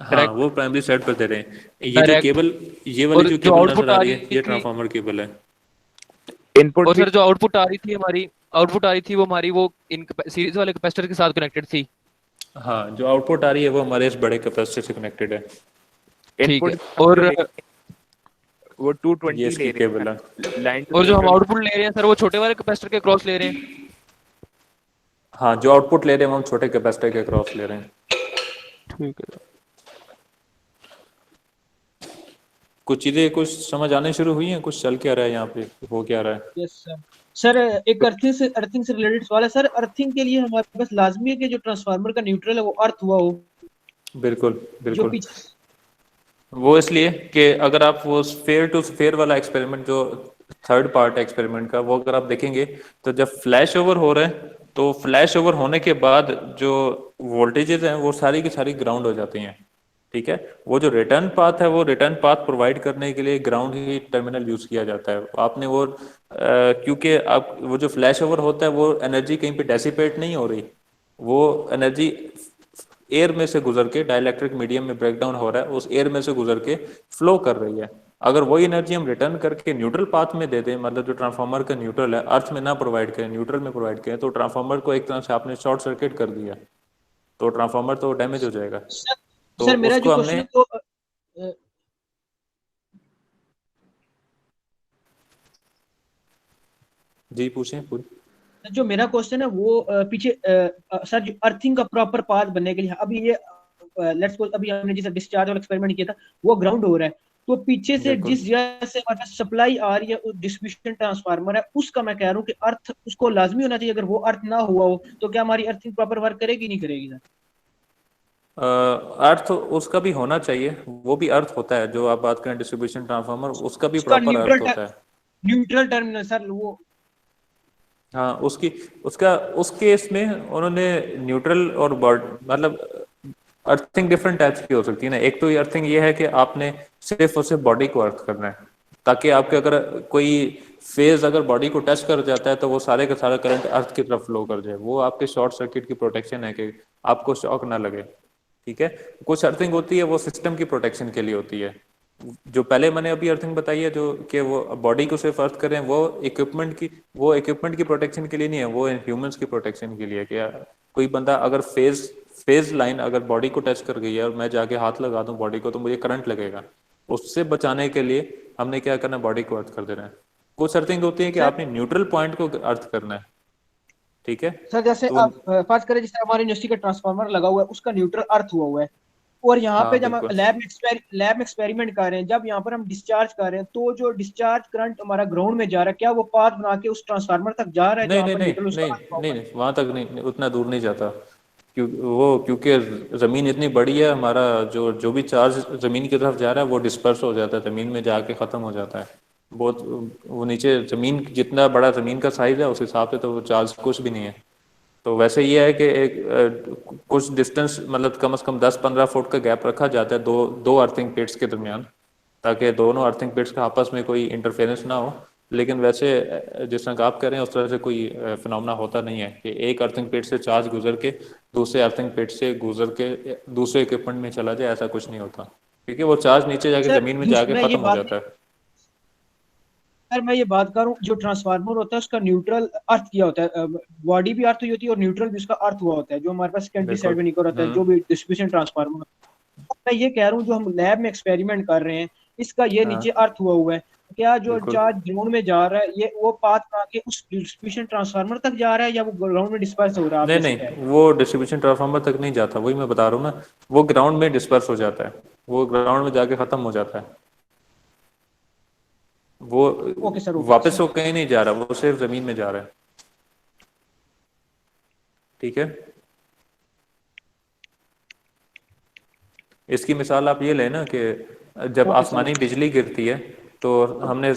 हाँ, डायरेक्ट वो प्राइमरी साइड पर दे रहे हैं। ये जो डायरेक्ट। केबल, ये वाली और जो जो केबल नजर आउटपुट आ आ रही है, रही ये थी, ट्रांसफार्मर केबल है। इनपुट और भी सर जो आउटपुट आ रही थी हमारी, आउटपुट आ रही थी वो हमारी वो इन सीरीज वाले कैपेसिटर के साथ कनेक्टेड थी। हाँ, जो आउटपुट आ रही है वो हमारे इस बड़े कैपेसिटर से कनेक्टेड है। ठीक इनपुट है। जो ले वो ये 220 इसकी ले रहे केबल है। हैं लाइन टू और जो हम न्यूट्रल। आउटपुट ले रहे हैं सर, वो छोटे वाले कैपेसिटर के क्रॉस ले रहे हैं। हाँ, जो आउटपुट ले रहे हैं वो हम छोटे कैपेसिटर के क्रॉस ले रहे हैं। ठीक है। कुछ चीज़ें कुछ समझ आने शुरू हुई हैं, कुछ चल क्या रहा है यहाँ पे, हो क्या रहा है। Yes sir. सर एक अर्थिंग से रिलेटेड सवाल है सर। अर्थिंग के लिए हमारे पास लाजमी है कि जो ट्रांसफार्मर का न्यूट्रल है वो अर्थ हुआ हो, बिल्कुल जो बिल्कुल। पीछे। वो इसलिए कि अगर आप वो फेयर टू फेयर वाला एक्सपेरिमेंट, जो थर्ड पार्ट है एक्सपेरिमेंट का, वो अगर आप देखेंगे तो जब फ्लैश ओवर हो रहा है, तो फ्लैश ओवर होने के बाद जो वोल्टेजेस हैं वो सारी की सारी ग्राउंड हो जाती हैं। ठीक है। वो जो रिटर्न पाथ है, वो रिटर्न पाथ प्रोवाइड करने के लिए ग्राउंड ही टर्मिनल यूज किया जाता है। आपने वो क्योंकि आप वो जो फ्लैश ओवर होता है वो एनर्जी कहीं पे डेसिपेट नहीं हो रही, वो एनर्जी एयर में से गुजर के डाइलेक्ट्रिक मीडियम में ब्रेक डाउन हो रहा है, उस एयर में से गुजर के फ्लो कर रही है। अगर वही एनर्जी हम रिटर्न करके न्यूट्रल पाथ में दे दें, मतलब जो ट्रांसफार्मर का न्यूट्रल है, अर्थ में ना प्रोवाइड करें, न्यूट्रल में प्रोवाइड करें, तो ट्रांसफार्मर को एक तरह से आपने शॉर्ट सर्किट कर दिया, तो ट्रांसफार्मर तो डैमेज हो जाएगा। सर, तो सर मेरा उसको जो क्वेश्चन हमने, है वो अ, जी पूछें पूछ। जो मेरा क्वेश्चन है वो पीछे सर जो अर्थिंग का प्रॉपर पाथ बनने के लिए अभी ये लेट्स सपोज अभी हमने जिसे डिस्चार्ज वाला एक्सपेरिमेंट किया था वो ग्राउंड हो रहा है, तो पीछे से बिल्कुल। जिस जगह से हमारे पास सप्लाई आ रही है डिस्ट्रीब्यूशन ट्रांसफार्मर है, उसका मैं कह रहा हूँ कि अर्थ उसको लाजमी होना चाहिए। अगर वो अर्थ ना हुआ हो तो क्या हमारी अर्थिंग प्रॉपर वर्क करेगी नहीं करेगी सर? अर्थ उसका भी होना चाहिए, वो भी अर्थ होता है। जो आप बात करें डिस्ट्रीब्यूशन ट्रांसफार्मर, उसका भी उसका प्रॉपर अर्थ होता है। न्यूट्रल टर्मिनल सर वो। हाँ, उसकी उसका उस केस में उन्होंने न्यूट्रल और मतलब अर्थिंग डिफरेंट टाइप्स की हो सकती है ना। एक तो ये अर्थिंग ये है कि आपने सिर्फ और सिर्फ बॉडी को अर्थ करना है, ताकि आपके अगर कोई फेज अगर बॉडी को टच कर जाता है तो वो सारे का सारा करंट अर्थ की तरफ फ्लो कर जाए। वो आपके शॉर्ट सर्किट की प्रोटेक्शन है कि आपको शॉक ना लगे। ठीक है। कुछ अर्थिंग होती है वो सिस्टम की प्रोटेक्शन के लिए होती है। जो पहले मैंने अभी अर्थिंग बताई है, जो कि वो बॉडी को सिर्फ अर्थ करें, वो इक्विपमेंट की प्रोटेक्शन के लिए नहीं है, वो ह्यूमंस की प्रोटेक्शन के लिए। क्या कोई बंदा अगर फेज लाइन अगर बॉडी को टच कर गई है और मैं जाके हाथ लगा दूं बॉडी को, तो मुझे करंट लगेगा। उससे बचाने के लिए हमने क्या करना है, बॉडी को अर्थ कर देना है। कुछ अर्थिंग होती है कि आपने न्यूट्रल पॉइंट को अर्थ करना है। ठीक है। सर जैसे तो आप फर्ज करें जैसे हमारे यूनिवर्सिटी का ट्रांसफार्मर लगा हुआ है, उसका न्यूट्रल अर्थ हुआ है, और यहाँ हाँ पे जब हम बिल्कुल। लैब में एक्सपेरिमेंट कर रहे हैं, जब यहाँ पर हम डिस्चार्ज कर रहे हैं, तो जो डिस्चार्ज करंट हमारा ग्राउंड में जा रहा है, क्या वो पाथ बना के उस ट्रांसफार्मर तक जा रहा है नहीं जहाँ नहीं पर नहीं न्यूट्रल उसका नहीं अर्थ हुआ नहीं है? नहीं, वहां तक नहीं, नहीं, उतना दूर नहीं जाता। क्योंकि जमीन इतनी बड़ी है, हमारा जो जो भी चार्ज जमीन की तरफ जा रहा है वो डिस्पर्स हो जाता है, जमीन में जाके खत्म हो जाता है। बहुत वो नीचे जमीन, जितना बड़ा जमीन का साइज है उस हिसाब से तो वो चार्ज कुछ भी नहीं है। तो वैसे ये है कि एक कुछ डिस्टेंस, मतलब कम से कम 10-15 फुट का गैप रखा जाता है दो दो अर्थिंग प्लेट्स के दरमियान, ताकि दोनों अर्थिंग प्लेट्स का आपस में कोई इंटरफेरेंस ना हो। लेकिन वैसे जिस तरह का आप कह रहे हैं उस तरह से कोई फिनोमेना होता नहीं है कि एक अर्थिंग प्लेट से चार्ज गुजर के दूसरे अर्थिंग प्लेट से गुजर के दूसरे इक्विपमेंट में चला जाए, ऐसा कुछ नहीं होता, क्योंकि वो चार्ज नीचे जाके सर जमीन में जाके मैं ये खत्म हो बात जाता है। सर मैं ये बात करूं, जो ट्रांसफार्मर होता है उसका न्यूट्रल अर्थ किया होता है, बॉडी भी अर्थ हुई होती है और न्यूट्रल भी उसका अर्थ हुआ होता है, जो हमारे पास सेकेंडरी साइड में बिल्कुल। निकल होता है, जो भी डिस्ट्रीब्यूशन ट्रांसफार्मर। मैं ये कह रहा हूँ जो हम लैब में एक्सपेरिमेंट कर रहे हैं, इसका ये हाँ नीचे अर्थ हुआ है, क्या जो बिल्कुल। चार्ज ग्राउंड में जा रहा है ये वो पाथ बना के उस डिस्ट्रीब्यूशन ट्रांसफार्मर तक जा रहा है, या वो ग्राउंड में डिस्पर्स हो रहा है? आप नहीं जैसे कह रहे नहीं, वो डिस्ट्रीब्यूशन ट्रांसफार्मर तक नहीं जाता, वही मैं बता रहा हूँ ना, वो ग्राउंड में डिस्पर्स हो जाता है, वो ग्राउंड में जाके खत्म हो जाता है। वो हैं। ओके सर, ओके वापस सर। वो कहीं नहीं जा रहा, वो सिर्फ जमीन में जा रहा है। ठीक है। इसकी मिसाल आप ये लें ना कि जब ओके सर, आसमानी बिजली गिरती है, तो हमने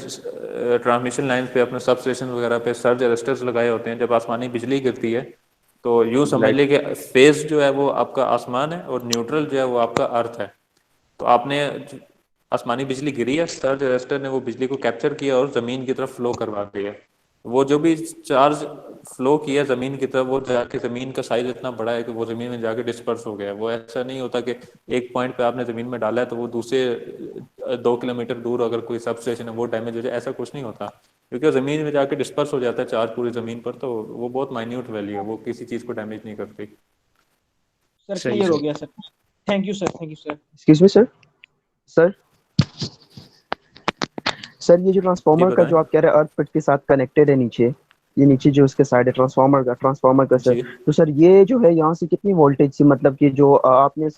ट्रांसमिशन लाइन पे अपने सब स्टेशन वगैरह पे सर्ज अरेस्टर्स लगाए होते हैं। जब आसमानी बिजली गिरती है तो यूँ समझ लाइक ले कि फेज जो है वो आपका आसमान है और न्यूट्रल जो है वो आपका अर्थ है। तो आपने आसमानी बिजली गिरी है, सर्ज अरेस्टर ने वो बिजली को कैप्चर किया और जमीन की तरफ फ्लो करवा दिया। वो जो भी चार्ज फ्लो किया ज़मीन की तरफ, वो जाके ज़मीन का साइज इतना बड़ा है कि वो ज़मीन में जाके डिस्पर्स हो गया। वो ऐसा नहीं होता कि एक पॉइंट पे आपने ज़मीन में डाला है तो वो दूसरे 2 किलोमीटर दूर अगर कोई सब स्टेशन है वो डैमेज हो जाए, ऐसा कुछ नहीं होता, क्योंकि ज़मीन में जाके डिस्पर्स हो जाता है चार्ज पूरी ज़मीन पर, तो वो बहुत माइन्यूट वैल्यू है, वो किसी चीज़ को डैमेज नहीं करती। सर सही क्लियर हो सही गया sir. Thank you sir, thank you sir. Excuse me sir sir sir ये जो जी ट्रांसफार्मर का बताएं। जो आप कह रहे हैं अर्थ पिट के साथ कनेक्टेड है नीचे, ये नीचे जो उसके साइड है ट्रांसफार्मर का सर, जी तो सर ये जो है यहाँ से कितनी वोल्टेज से, मतलब कि जो आपने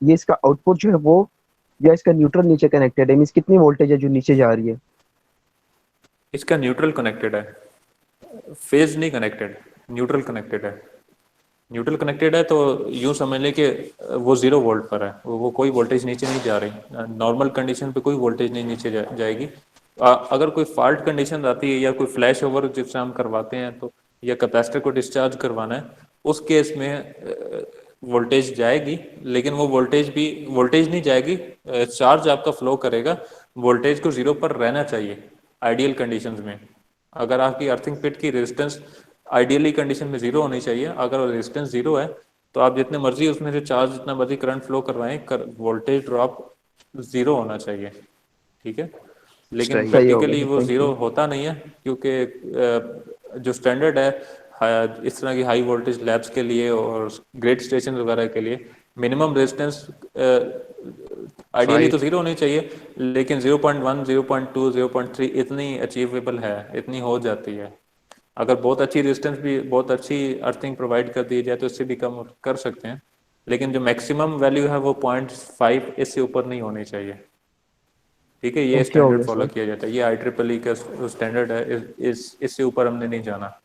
ये इसका आउटपुट जो है वो, या इसका न्यूट्रल नीचे कनेक्टेड है, मीन्स कितनी वोल्टेज है जो नीचे जा रही है? इसका न्यूट्रल कनेक्टेड है, फेज नहीं कनेक्टेड, न्यूट्रल कनेक्टेड है। न्यूट्रल कनेक्टेड है तो यूँ समझ लें कि वो 0 वोल्ट पर है, वो कोई वोल्टेज नीचे नहीं जा रही। नॉर्मल कंडीशन पे कोई वोल्टेज नहीं नीचे जाएगी। अगर कोई फॉल्ट कंडीशन आती है या कोई फ्लैश ओवर जिससे हम करवाते हैं तो, या कैपेसिटर को डिस्चार्ज करवाना है, उस केस में वोल्टेज जाएगी, लेकिन वो वोल्टेज नहीं जाएगी, चार्ज आपका फ्लो करेगा। वोल्टेज को 0 पर रहना चाहिए आइडियल कंडीशंस में। अगर आपकी अर्थिंग पिट की रेजिस्टेंस आइडियली कंडीशन में 0 होनी चाहिए, अगर रेजिस्टेंस 0 है तो आप जितने मर्जी उसमें से चार्ज जितना मर्जी करंट फ्लो करवाएं, वोल्टेज ड्रॉप 0 होना चाहिए, ठीक है। लेकिन सही हो प्रैक्टिकली गया, वो थैंक 0 यू। होता नहीं है, क्योंकि जो स्टैंडर्ड है इस तरह की हाई वोल्टेज लैब्स के लिए और ग्रेड स्टेशन वगैरह के लिए, मिनिमम रेजिस्टेंस आइडियली तो 0 होनी चाहिए, लेकिन 0.1, 0.2, 0.3 इतनी अचीवेबल है, इतनी हो जाती है। अगर बहुत अच्छी रेजिस्टेंस भी, बहुत अच्छी अर्थिंग प्रोवाइड कर दी जाए तो इससे भी कम कर सकते हैं, लेकिन जो मैक्सिमम वैल्यू है वो 0.5, इससे ऊपर नहीं होनी चाहिए, ठीक है। ये ओके हो स्टैंडर्ड गया फॉलो सर। किया जाता है, ये IEEE का स्टैंडर्ड है। इससे ऊपर हमने नहीं जाना।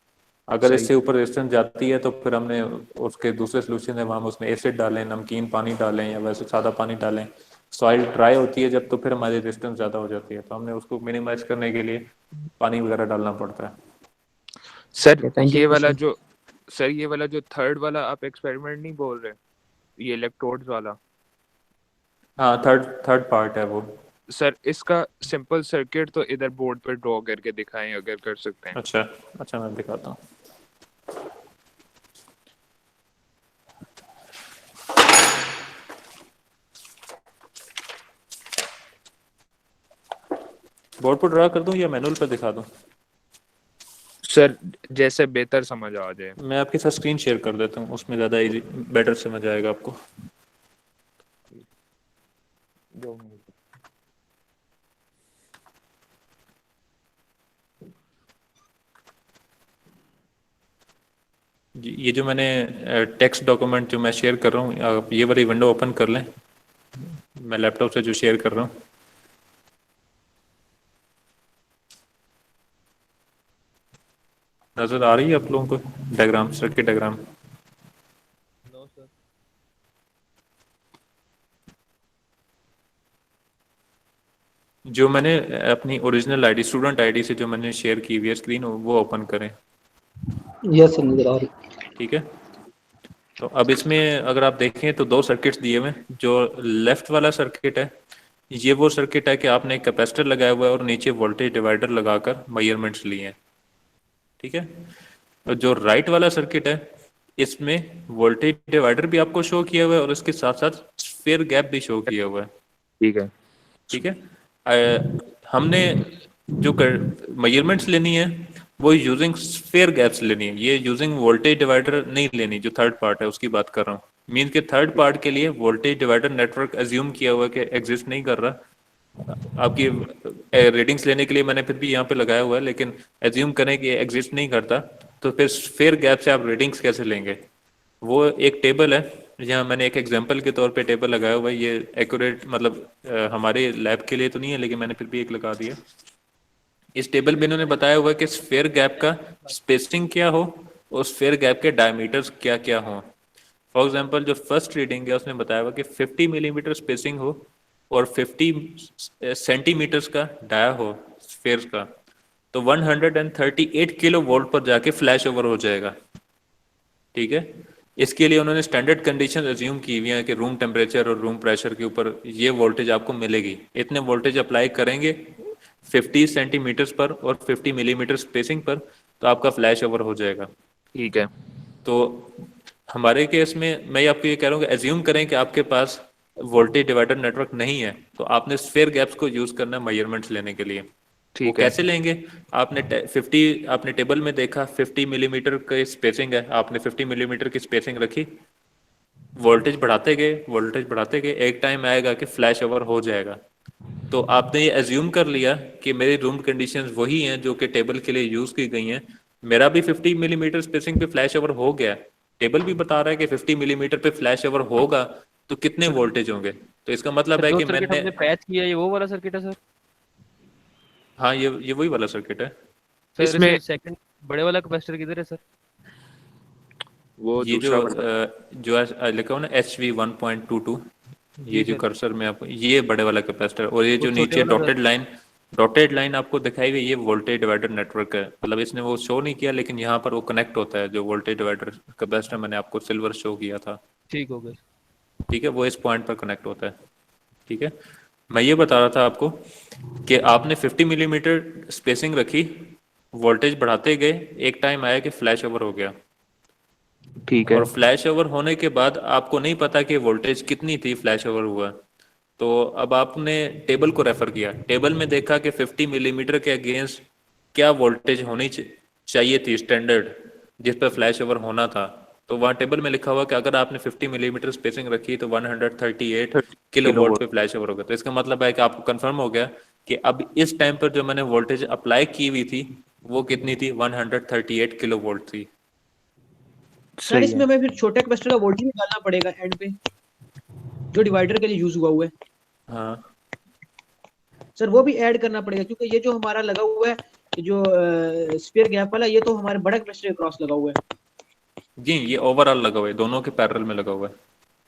अगर सही इससे ऊपर रेजिस्टेंस जाती है तो फिर हमने उसके दूसरे सोल्यूशन है, हम उसमें एसिड डालें, नमकीन पानी डालें या वैसे सादा पानी डालें। सॉइल ड्राई होती है जब, तो फिर हमारी रेजिस्टेंस ज़्यादा हो जाती है, तो हमने उसको मिनिमाइज करने के लिए पानी वगैरह डालना पड़ता है। सर थैंक ये यू वाला सर। जो सर ये वाला जो थर्ड वाला आप एक्सपेरिमेंट नहीं बोल रहे, ये इलेक्ट्रोड्स वाला, हाँ, थर्ड पार्ट है वो। सर इसका सिंपल सर्किट तो इधर बोर्ड पर ड्रॉ करके दिखाएं अगर कर सकते हैं। अच्छा अच्छा, मैं दिखाता हूँ। बोर्ड पर ड्रा कर दूं या मैनुअल पर दिखा दूं? सर जैसे बेहतर समझ आ जाए। मैं आपके साथ स्क्रीन शेयर कर देता हूँ, उसमें ज़्यादा इजी, बेटर समझ आएगा आपको। ये जो मैंने टेक्स्ट डॉक्यूमेंट जो मैं शेयर कर रहा हूँ, आप ये वाली विंडो ओपन कर लें, मैं लैपटॉप से जो शेयर कर रहा हूँ। नज़र आ रही है आप लोगों को diagram, circuit diagram? No sir. जो मैंने अपनी ओरिजिनल आईडी, स्टूडेंट आईडी से जो मैंने शेयर की हुई है स्क्रीन, वो ओपन करें, यस सर, नजर आ रही। ठीक है। तो अब इसमें अगर आप देखें तो 2 सर्किट्स दिए हुए हैं। जो लेफ्ट वाला सर्किट है, ये वो सर्किट है कि आपने एक कैपेसिटर लगाया हुआ है और नीचे वोल्टेज डिवाइडर लगाकर मेजरमेंट्स लिए हैं, ठीक है। और जो राइट वाला सर्किट है, इसमें वोल्टेज डिवाइडर भी आपको शो किया हुआ है और इसके साथ साथ स्फीयर गैप भी शो किया हुआ है, ठीक है। ठीक है। हमने जो मेजरमेंट्स लेनी है वो यूजिंग स्फीयर गैप्स लेनी है, ये यूजिंग वोल्टेज डिवाइडर नहीं लेनी। जो थर्ड पार्ट है उसकी बात कर रहा हूँ। मीन के थर्ड पार्ट के लिए वोल्टेज डिवाइडर नेटवर्क एज्यूम किया हुआ है कि एग्जिस्ट नहीं कर रहा। आपकी रीडिंग्स लेने के लिए मैंने फिर भी यहाँ पे लगाया हुआ है, लेकिन एज्यूम करें कि एग्जिस्ट नहीं करता, तो फिर स्फीयर गैप से आप रीडिंग्स कैसे लेंगे? वो एक टेबल है, यहाँ मैंने एक एग्जांपल के तौर पे टेबल लगाया हुआ है। ये एक्यूरेट मतलब हमारे लैब के लिए तो नहीं है, लेकिन मैंने फिर भी एक लगा दिया। इस टेबल में इन्होंने बताया हुआ है कि स्फीयर गैप का स्पेसिंग क्या हो और स्फीयर गैप के डायमीटर्स क्या क्या हो। फॉर एग्जांपल जो फर्स्ट रीडिंग है उसने बताया हुआ कि 50 मिलीमीटर स्पेसिंग हो और 50 सेंटीमीटर्स का डाया हो स्फीयर का, तो 138 किलो वोल्ट पर जाके फ्लैश ओवर हो जाएगा, ठीक है। इसके लिए उन्होंने स्टैंडर्ड कंडीशन अज्यूम की हुई है कि रूम टेम्परेचर और रूम प्रेशर के ऊपर ये वोल्टेज आपको मिलेगी। इतने वोल्टेज अप्लाई करेंगे 50 सेंटीमीटर्स पर और 50 मिलीमीटर स्पेसिंग पर, तो आपका फ्लैश ओवर हो जाएगा। ठीक है। तो हमारे केस में मैं आपको ये कह रहा हूँ कि एज्यूम करें कि आपके पास वोल्टेज डिवाइडर नेटवर्क नहीं है, तो आपने स्फीयर गैप्स को यूज करना है मेजरमेंट्स लेने के लिए। वो ठीक है। कैसे लेंगे? आपने 50 आपने टेबल में देखा 50 मिलीमीटर की स्पेसिंग है, आपने 50 मिलीमीटर की स्पेसिंग रखी, वोल्टेज बढ़ाते गए, एक टाइम आएगा कि फ्लैश ओवर हो जाएगा। तो आपने ये एज्यूम कर लिया कि मेरी रूम कंडीशंस वही हैं जो कि टेबल के लिए यूज की गई हैं, मेरा भी 50 मिलीमीटर स्पेसिंग पे फ्लैश ओवर हो गया, टेबल भी बता रहा है कि 50 मिलीमीटर पे फ्लैश ओवर होगा, तो कितने वोल्टेज होंगे? तो इसका मतलब सर है जो कि सर्किट मैंने, हमने पैच किया है ये वो वाला सर्किट है सर? हाँ ये वही वाला सर्किट है। सर इसमें सेकंड बड़े वाला कैपेसिटर किधर है सर? वो ये दूसरा जो वाला। जो लिखा हो ना HV 1.22, ये जी जो सर। कर्सर में आपको ये बड़े वाला कैपेसिटर, और ये वो जो छोटे नीचे वाला सर? डॉटेड लाइन आपको दिखाई हुई, ये वोल्टेज डिवाइडर नेटवर्क है। मतलब इसने वो शो नहीं किया, लेकिन यहाँ पर वो कनेक्ट होता है, जो वोल्टेज डिवाइडर कैपेसिटर मैंने आपको सिल्वर शो किया था, ठीक हो गया। ठीक है, वो इस पॉइंट पर कनेक्ट होता है। ठीक है, मैं ये बता रहा था आपको कि आपने 50 मिलीमीटर स्पेसिंग रखी, वोल्टेज बढ़ाते गए, एक टाइम आया कि फ्लैश ओवर हो गया, ठीक है। और फ्लैश ओवर होने के बाद आपको नहीं पता कि वोल्टेज कितनी थी फ्लैश ओवर हुआ। तो अब आपने टेबल को रेफर किया, टेबल में देखा कि 50 मिलीमीटर के अगेंस्ट क्या वोल्टेज होनी चाहिए थी स्टैंडर्ड, जिस पर फ्लैश ओवर होना था। तो वहाँ टेबल में लिखा हुआ कि अगर आपने 50 मिलीमीटर स्पेसिंग रखी तो 138 30 किलो किलो वोल्ट वोल्ट। पे फ्लैश ओवर होगा। तो इसका मतलब है कि आपको कंफर्म हो गया कि अब इस टाइम पर जो मैंने वोल्टेज अप्लाई की हुई थी वो कितनी थी, 138 किलो वोल्ट थी। सर सही इसमें है। हमें फिर छोटे कैपेसिटर का वोल्टेज निकालना पड़ेगा एंड पे, जो डिवाइडर के लिए यूज हुआ है। हाँ सर वो भी ऐड करना पड़ेगा, क्योंकि ये जो हमारा लगा हुआ है, ये जो स्फीयर गैप वाला, ये तो हमारे बड़ा कैपेसिटर क्रॉस लगा हुआ है। जी, ये ओवरऑल लगा हुआ है, दोनों के पैरेलल में लगा हुआ है,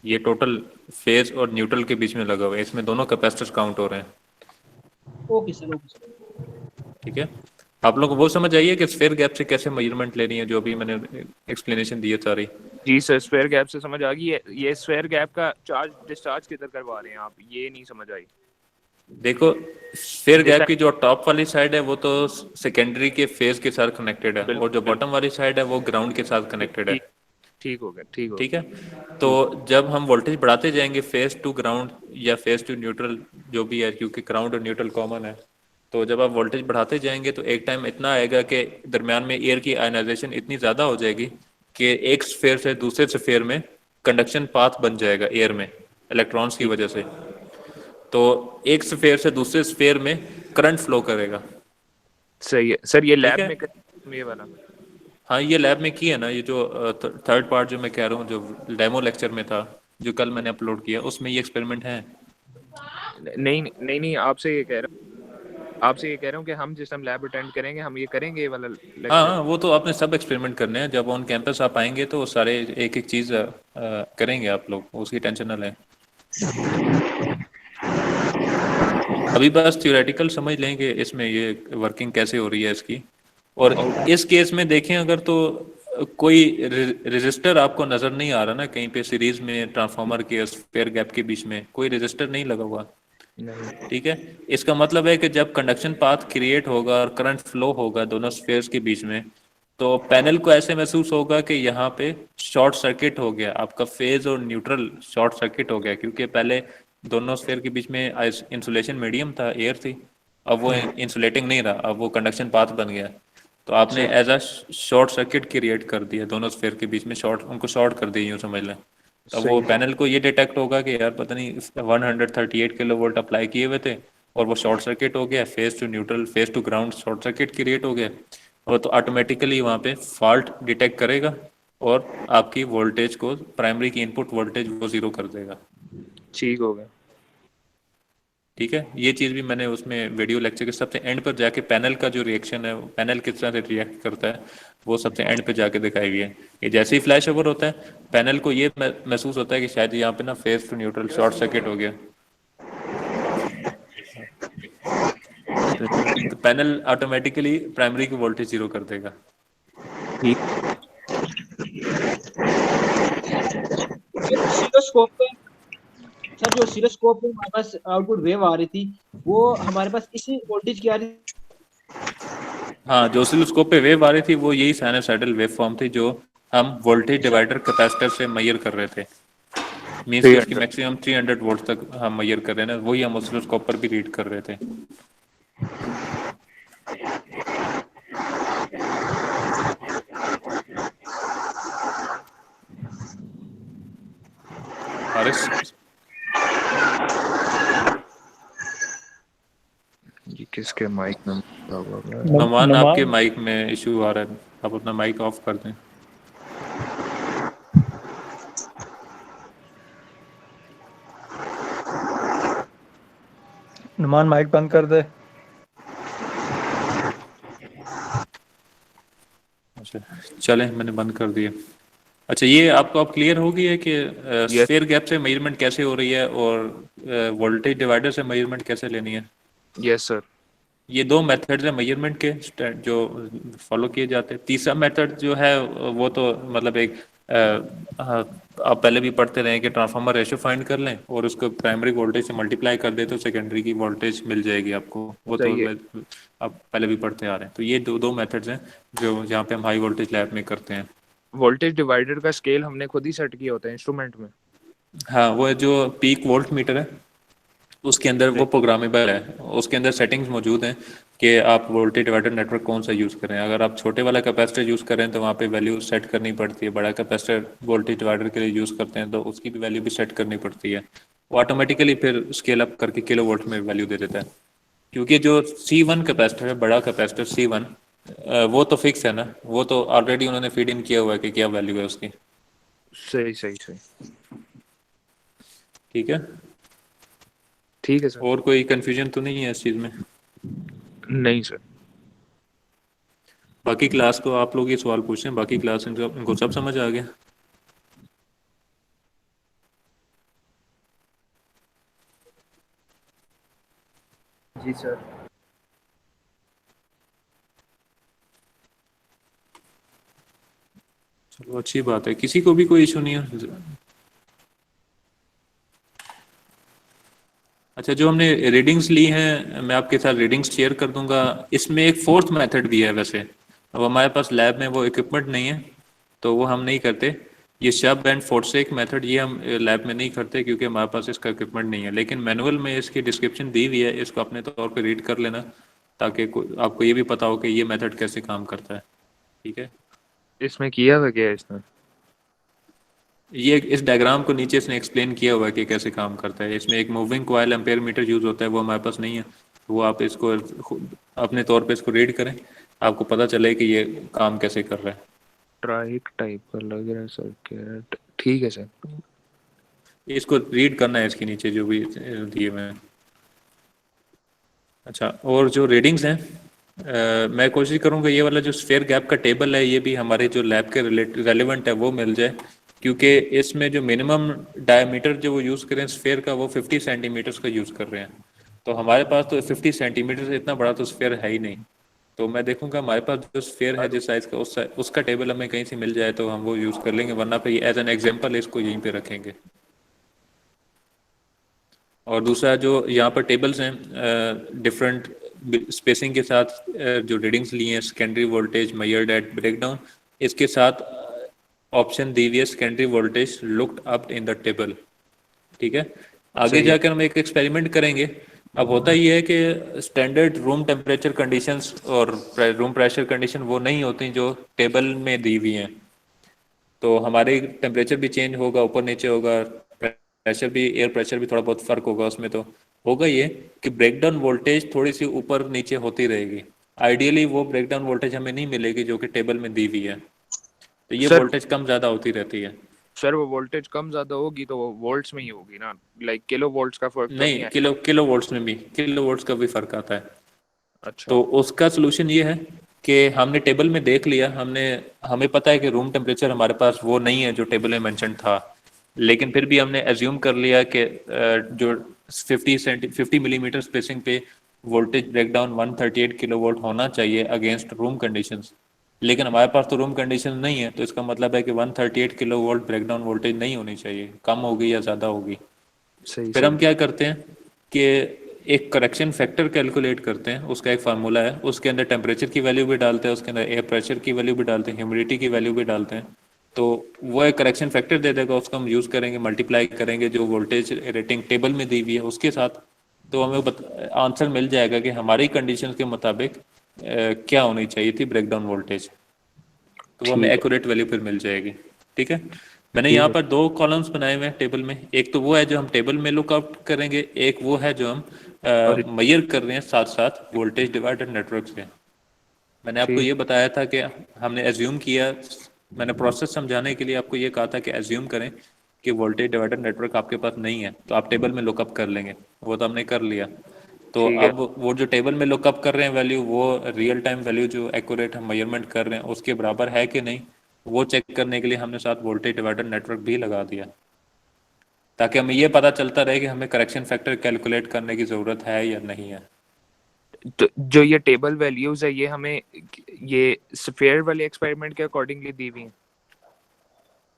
ये टोटल फेज और न्यूट्रल के बीच में लगा हुआ है, इसमें दोनों कैपेसिटर्स काउंट हो रहे हैं। Okay sir, okay sir. ठीक है, आप लोग को वो समझ आइए कि स्फीयर गैप से कैसे मेजरमेंट लेनी है, जो अभी मैंने एक्सप्लेनेशन दी है सारी। जी सर, स्फीयर गैप से समझ आ गई है। ये स्फीयर गैप का चार्ज डिस्चार्ज किधर करवा रहे हैं आप, ये नहीं समझ आई। देखो, स्फीयर जिस गैप की जो टॉप वाली साइड है वो तो सेकेंडरी के फेज के साथ कनेक्टेड है, और जो बिल्कुल बॉटम वाली साइड है वो ग्राउंड के साथ कनेक्टेड है। ठीक ठीक हो गया, ठीक हो ठीक गया। है, तो जब हम वोल्टेज बढ़ाते जाएंगे फेज टू ग्राउंड या फेज टू न्यूट्रल जो भी है, क्योंकि ग्राउंड और न्यूट्रल कॉमन है, तो जब आप वोल्टेज बढ़ाते जाएंगे तो एक टाइम इतना आएगा कि दरमियान में एयर की आयनाइजेशन इतनी ज़्यादा हो जाएगी कि एक स्फीयर से दूसरे स्फीयर में कंडक्शन पाथ बन जाएगा एयर में इलेक्ट्रॉन्स की वजह से। तो एक स्फीयर से दूसरे स्फीयर में करंट फ्लो करेगा। सही है सर, ये ठीक लैब है, में ये वाला। हाँ ये लैब में की है ना, ये जो थर्ड पार्ट जो मैं कह रहा हूँ, जो डेमो लेक्चर में था जो कल मैंने अपलोड किया, उसमें ये एक्सपेरिमेंट है। नहीं नहीं नहीं, आपसे ये कह रहा हूँ कि हम जिस टाइम लैब अटेंड करेंगे हम ये करेंगे ये वाला हाँ लेक्चर। हाँ, वो तो आपने सब एक्सपेरिमेंट करने हैं, जब ऑन कैंपस आप आएंगे तो सारे एक एक चीज़ करेंगे आप लोग, उसकी टेंशन ना लें। अभी बस थ्योरेटिकल समझ लेंगे इसमें ये वर्किंग कैसे हो रही है इसकी। और इस केस में देखें अगर, तो कोई रेजिस्टर आपको नज़र नहीं आ रहा ना कहीं पे सीरीज में ट्रांसफार्मर के स्फीयर गैप के बीच में कोई रेजिस्टर नहीं लगा हुआ। नहीं। ठीक है, इसका मतलब है कि जब कंडक्शन पाथ क्रिएट होगा और करंट फ्लो होगा दोनों स्फीयर्स के बीच में, तो पैनल को ऐसे महसूस होगा कि यहाँ पे शॉर्ट सर्किट हो गया, आपका फेज और न्यूट्रल शॉर्ट सर्किट हो गया, क्योंकि पहले दोनों स्फीयर के बीच में इंसुलेशन मीडियम था, एयर थी, अब वो इंसुलेटिंग नहीं रहा, अब वो कंडक्शन पाथ बन गया। तो आपने as a short circuit create कर दिया दोनों स्फीयर के बीच में, उनको शॉर्ट कर दिया यूँ समझ लें। तो वो पैनल को ये डिटेक्ट होगा कि यार पता नहीं 138 किलो वोल्ट अप्लाई किए हुए थे और वो शॉर्ट सर्किट हो गया, phase two neutral phase two ground short circuit create हो गया, और तो ऑटोमेटिकली वहाँ पे फॉल्ट डिटेक्ट करेगा और आपकी वोल्टेज को, प्राइमरी की इनपुट वोल्टेज वो जीरो कर देगा। ठीक हो गया। ठीक है, ये चीज़ भी मैंने उसमें वीडियो लेक्चर के सबसे एंड पर जाके पैनल का जो रिएक्शन है, पैनल किस तरह से रिएक्ट करता है, वो सबसे एंड पे जाके दिखाई हुई है। ये जैसे ही फ्लैश ओवर होता है पैनल को ये महसूस होता है कि शायद यहाँ पे ना phase two neutral short circuit हो गया, तो पैनल ऑटोमेटिकली प्राइमरी की वोल्टेज जीरो कर देगा। ऑसिलोस्कोप पे सर, जो ऑसिलोस्कोप पे हमारे पास आउटपुट वेव आ रही थी, वो हमारे पास इसी वोल्टेज की आ रही हाँ, जो ऑसिलोस्कोप पे वेव आ रही थी वो यही साइनसॉइडल वेव फॉर्म थी जो हम वोल्टेज डिवाइडर कैपेसिटर से मेजर कर रहे थे। मीन्स कि उसकी 300 मैक्सिमम 300 वोल्ट तक हम मेजर कर रहे हैं ना, वही हम ऑसिलोस्कोप पर भी रीड कर रहे थे। हारिस, ये किसके माइक में लगा हुआ है? नमान आपके नुमान माइक में इशू आ रहा है, आप अपना माइक ऑफ कर दें। नुमान माइक बंद कर दे। अच्छा चलें, मैंने बंद कर दिया। अच्छा, ये आपको अब क्लियर हो गई है कि यस स्फीयर गैप से मेजरमेंट कैसे हो रही है और वोल्टेज डिवाइडर से मेजरमेंट कैसे लेनी है। Yes sir. ये दो मेथड्स हैं मेजरमेंट के जो फॉलो किए जाते हैं। तीसरा मेथड जो है वो तो मतलब एक आप पहले भी पढ़ते रहे कि ट्रांसफार्मर रेशियो फाइंड कर लें और उसको प्राइमरी वोल्टेज से मल्टीप्लाई कर दे तो सेकेंडरी की वोल्टेज मिल जाएगी आपको। वो तो सही है। आप पहले भी पढ़ते आ रहे हैं। तो ये दो दो मेथड्स हैं जो जहाँ पे हम हाई वोल्टेज लैब में करते हैं। वोल्टेज डिवाइडर का स्केल हमने खुद ही सेट किया होता है इंस्ट्रूमेंट में। हाँ, वो जो पीक वोल्ट मीटर है उसके अंदर वो प्रोग्रामेबल है, उसके अंदर सेटिंग्स मौजूद हैं कि आप वोल्टेज डिवाइडर नेटवर्क कौन सा यूज़ करें। अगर आप छोटे वाला कैपेसिटर यूज़ करें तो वहाँ पे वैल्यू सेट करनी पड़ती है, बड़ा कैपेसिटर वोल्टेज डिवाइडर के लिए यूज़ करते हैं तो उसकी भी वैल्यू भी सेट करनी पड़ती है। वो ऑटोमेटिकली फिर स्केल अप करके किलो वोल्ट में वैल्यू दे देता है। क्योंकि जो C1 कैपेसिटर है, बड़ा कैपेसिटर C1, वो तो फिक्स है ना, वो तो ऑलरेडी उन्होंने फीड इन किया हुआ है कि क्या वैल्यू है उसकी। सही सही सही। ठीक है, ठीक है सर। और कोई कन्फ्यूजन तो नहीं है इस चीज़ में। नहीं सर। बाकी क्लास को आप लोग ये सवाल पूछ रहे हैं, बाकी क्लास इनको सब समझ आ गया। जी सर। चलो अच्छी बात है, किसी को भी कोई इशू नहीं है। अच्छा, जो हमने रीडिंग्स ली हैं मैं आपके साथ रीडिंग्स शेयर कर दूंगा। इसमें एक फोर्थ मेथड भी है वैसे, अब हमारे पास लैब में वो इक्विपमेंट नहीं है तो वो हम नहीं करते। ये शब एंड फोर्सेक मेथड ये हम लैब में नहीं करते क्योंकि हमारे पास इसका इक्विपमेंट नहीं है, लेकिन मैनुअल में इसकी डिस्क्रिप्शन दी हुई है, इसको अपने तौर पे रीड कर लेना ताकि आपको ये भी पता हो कि ये मेथड कैसे काम करता है। ठीक है, इसमें किया हुआ क्या है इसने? ये इस डायग्राम को नीचे इसने एक्सप्लेन किया हुआ है कि कैसे काम करता है। इसमें एक moving coil ampere metre use होता है, वो हमारे पास नहीं है। तो वो आप इसको अपने तौर पे इसको रीड करें, आपको पता चले कि ये काम कैसे कर रहा है। ट्राइक टाइप का लग रहा है सर्किट। ठीक है सर। इसको रीड करना है इसके नीचे जो भी दिए हुए हैं। अच्छा, और जो रीडिंग्स हैं मैं कोशिश करूंगा ये वाला जो स्फेयर गैप का टेबल है ये भी हमारे जो लैब के रेलेवेंट है वो मिल जाए, क्योंकि इसमें जो मिनिमम डायमीटर जो वो यूज़ करें स्फेयर का वो 50 सेंटीमीटर्स का यूज़ कर रहे हैं। तो हमारे पास तो 50 सेंटीमीटर से इतना बड़ा तो स्फेयर है ही नहीं। तो मैं देखूंगा हमारे पास जो स्फेयर है जिस साइज़ का उसका टेबल हमें कहीं से मिल जाए तो हम वो यूज़ कर लेंगे, वरना फिर एज एन एग्जाम्पल इसको यहीं पर रखेंगे। और दूसरा जो यहाँ पर टेबल्स हैं डिफरेंट स्पेसिंग के साथ जो रीडिंग्स लिए हैं, secondary voltage measured eight breakdown, इसके साथ ऑप्शन दी हुई है secondary voltage looked up in the table. ठीक है, आगे सही है। जाकर हम एक एक्सपेरिमेंट करेंगे। अब होता ये है कि स्टैंडर्ड रूम टेम्परेचर कंडीशंस और रूम प्रेशर कंडीशन वो नहीं होती जो टेबल में दी हुई हैं। तो हमारे टेम्परेचर भी चेंज होगा, ऊपर नीचे होगा, प्रेशर भी, एयर प्रेशर भी थोड़ा बहुत फर्क होगा उसमें। तो होगा ये कि ब्रेकडाउन वोल्टेज थोड़ी सी ऊपर नीचे होती रहेगी। आइडियली वो ब्रेकडाउन वोल्टेज हमें नहीं मिलेगी जो कि टेबल में दी हुई है, तो ये सर वोल्टेज कम ज़्यादा होती रहती है। सर वो वोल्टेज कम ज्यादा होगी तो वो वोल्ट्स में ही होगी ना, लाइक किलो वोल्ट्स का फर्क तो नहीं नहीं, है? किलो वोल्ट्स में भी किलो वोल्ट्स का भी फर्क आता है। अच्छा। तो उसका सोल्यूशन ये है कि हमने टेबल में देख लिया, हमें पता है कि रूम टेम्परेचर हमारे पास वो नहीं है जो टेबल में मेंशन था, लेकिन फिर भी हमने एज्यूम कर लिया कि जो 50 मिलीमीटर स्पेसिंग पे वोल्टेज ब्रेकडाउन 138 किलो वोल्ट होना चाहिए अगेंस्ट रूम कंडीशंस। लेकिन हमारे पास तो रूम कंडीशन नहीं है, तो इसका मतलब है कि 138 किलो वोल्ट ब्रेकडाउन वोल्टेज नहीं होनी चाहिए, कम होगी या ज़्यादा होगी। सही फिर हम सही। क्या करते हैं कि एक करेक्शन फैक्टर कैलकुलेट करते हैं, उसका एक फार्मूला है, उसके अंदर टेम्परेचर की वैल्यू भी डालते हैं, उसके अंदर एयर प्रेशर की वैल्यू भी डालते हैं, ह्यूमिडिटी की वैल्यू भी डालते हैं। तो वो एक करेक्शन फैक्टर दे देगा, उसको हम यूज़ करेंगे, मल्टीप्लाई करेंगे जो वोल्टेज रेटिंग टेबल में दी हुई है उसके साथ, तो हमें आंसर मिल जाएगा कि हमारी कंडीशन के मुताबिक क्या होनी चाहिए थी ब्रेकडाउन वोल्टेज। तो वो हमें एक्यूरेट वैल्यू फिर मिल जाएगी। ठीक है, मैंने यहाँ पर दो कॉलम्स बनाए हुए हैं टेबल में, एक तो वो है जो हम टेबल में लुकआउट करेंगे, एक वो है जो हम मेजर कर रहे हैं साथ साथ वोल्टेज डिवाइडर नेटवर्क से। मैंने आपको ये बताया था कि हमने एज्यूम किया, मैंने प्रोसेस समझाने के लिए आपको ये कहा था कि एज्यूम करें कि वोल्टेज डिवाइडर नेटवर्क आपके पास नहीं है, तो आप टेबल में लुकअप कर लेंगे, वो तो हमने कर लिया। तो अब वो जो टेबल में लुकअप कर रहे हैं वैल्यू, वो रियल टाइम वैल्यू जो एक्यूरेट हम मेजरमेंट कर रहे हैं उसके बराबर है कि नहीं, वो चेक करने के लिए हमने साथ वोल्टेज डिवाइडर नेटवर्क भी लगा दिया, ताकि हमें ये पता चलता रहे कि हमें करेक्शन फैक्टर कैलकुलेट करने की ज़रूरत है या नहीं है। तो जो ये टेबल वैल्यूज है ये हमें ये स्फीयर वाले एक्सपेरिमेंट के अकॉर्डिंगली दी हुई हैं?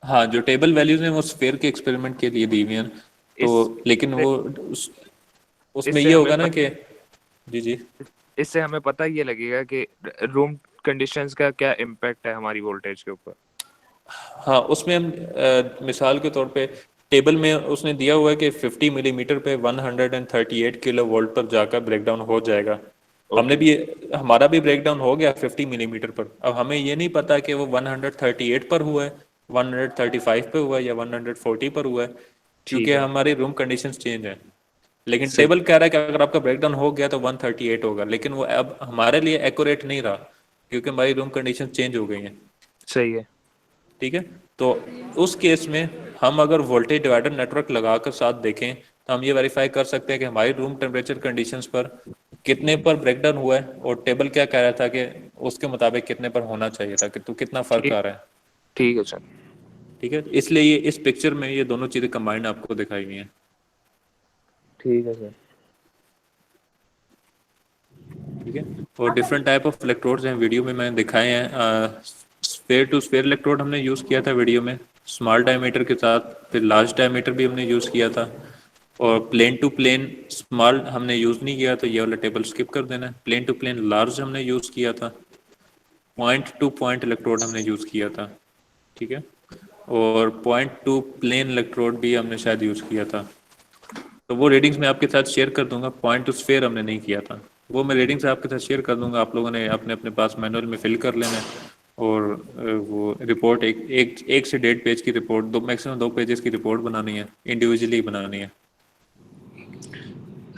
हाँ, जो टेबल वैल्यूज हैं वो स्फीयर के एक्सपेरिमेंट के लिए दी हुई हैं। तो लेकिन वो उसमें ये होगा ना कि जी इससे हमें पता ये लगेगा कि रूम कंडीशंस का क्या इम्पैक्ट है हमारी वोल्टेज के ऊपर। हाँ, उसमें हम मिसाल के तौर पे टेबल में उसने दिया हुआ है कि 50 मिलीमीटर पे 138 किलो वोल्ट पर जाकर ब्रेकडाउन हो जाएगा। हमने भी हमारा भी ब्रेकडाउन हो गया 50 मिलीमीटर पर। अब हमें ये नहीं पता कि वो 138 पर हुआ है, 135 पे हुआ है या 140 पर हुआ है, क्योंकि हमारी रूम कंडीशंस चेंज है। लेकिन टेबल कह रहा है कि अगर आपका ब्रेकडाउन हो गया तो 138 होगा, लेकिन वो अब हमारे लिए एक्यूरेट नहीं रहा क्योंकि हमारी रूम कंडीशन चेंज हो गई हैं। सही है। ठीक है, तो उस केस में हम अगर वोल्टेज डिवाइडर नेटवर्क लगाकर साथ देखें तो हम ये वेरीफाई कर सकते हैं कि हमारी रूम टेम्परेचर कंडीशंस पर कितने पर ब्रेकडाउन हुआ है और टेबल क्या कह रहा था कि उसके मुताबिक कितने पर होना चाहिए था, कि तो कितना फर्क आ रहा है। ठीक है सर। ठीक है, इसलिए ये इस पिक्चर में ये दोनों चीज़ें कंबाइंड आपको दिखाई हुई हैं। ठीक है सर। ठीक है, और डिफरेंट टाइप ऑफ इलेक्ट्रोड्स हैं, वीडियो में मैंने दिखाए हैं। स्फीयर टू स्फीयर इलेक्ट्रोड हमने यूज़ किया था वीडियो में, स्मॉल डायमीटर के साथ, फिर लार्ज डायमीटर भी हमने यूज़ किया था, और प्लेन टू प्लेन स्मॉल हमने यूज़ नहीं किया, तो ये वाला टेबल स्किप कर देना है। प्लेन टू प्लेन लार्ज हमने यूज़ किया था, पॉइंट टू पॉइंट इलेक्ट्रोड हमने यूज़ किया था। ठीक है, और पॉइंट टू प्लेन इलेक्ट्रोड भी हमने शायद यूज़ किया था, तो वो रीडिंग्स मैं आपके साथ शेयर कर दूंगा। पॉइंट टू स्फीयर हमने नहीं किया था, वो मैं रीडिंग्स आपके साथ शेयर कर दूंगा, आप लोगों ने अपने अपने पास मैनुअल में फिल कर लेना है। और वो रिपोर्ट एक से 1.5 पेज की रिपोर्ट, मैक्सिमम 2 पेजेस की रिपोर्ट बनानी है, इंडिविजुअली बनानी है।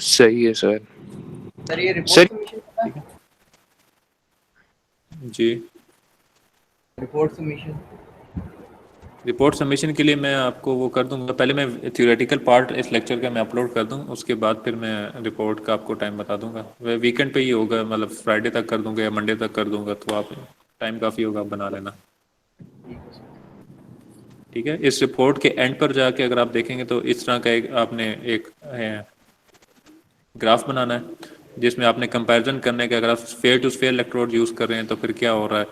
सही है सर। सर ये रिपोर्ट सबमिशन है? जी, रिपोर्ट सबमिशन के लिए मैं आपको वो कर दूंगा, पहले मैं थियोरेटिकल पार्ट इस लेक्चर का मैं अपलोड कर दूँ, उसके बाद फिर मैं रिपोर्ट का आपको टाइम बता दूंगा। वह वीकेंड पे ही होगा, मतलब फ्राइडे तक कर दूंगा या मंडे तक कर दूंगा, तो आप टाइम काफ़ी होगा, आप बना लेना। ठीक है, इस रिपोर्ट के एंड पर जाके अगर आप देखेंगे तो इस तरह का आपने एक ग्राफ बनाना है जिसमें आपने कंपैरिजन करने का, अगर आप sphere to sphere electrode use कर रहे हैं तो फिर क्या हो रहा है,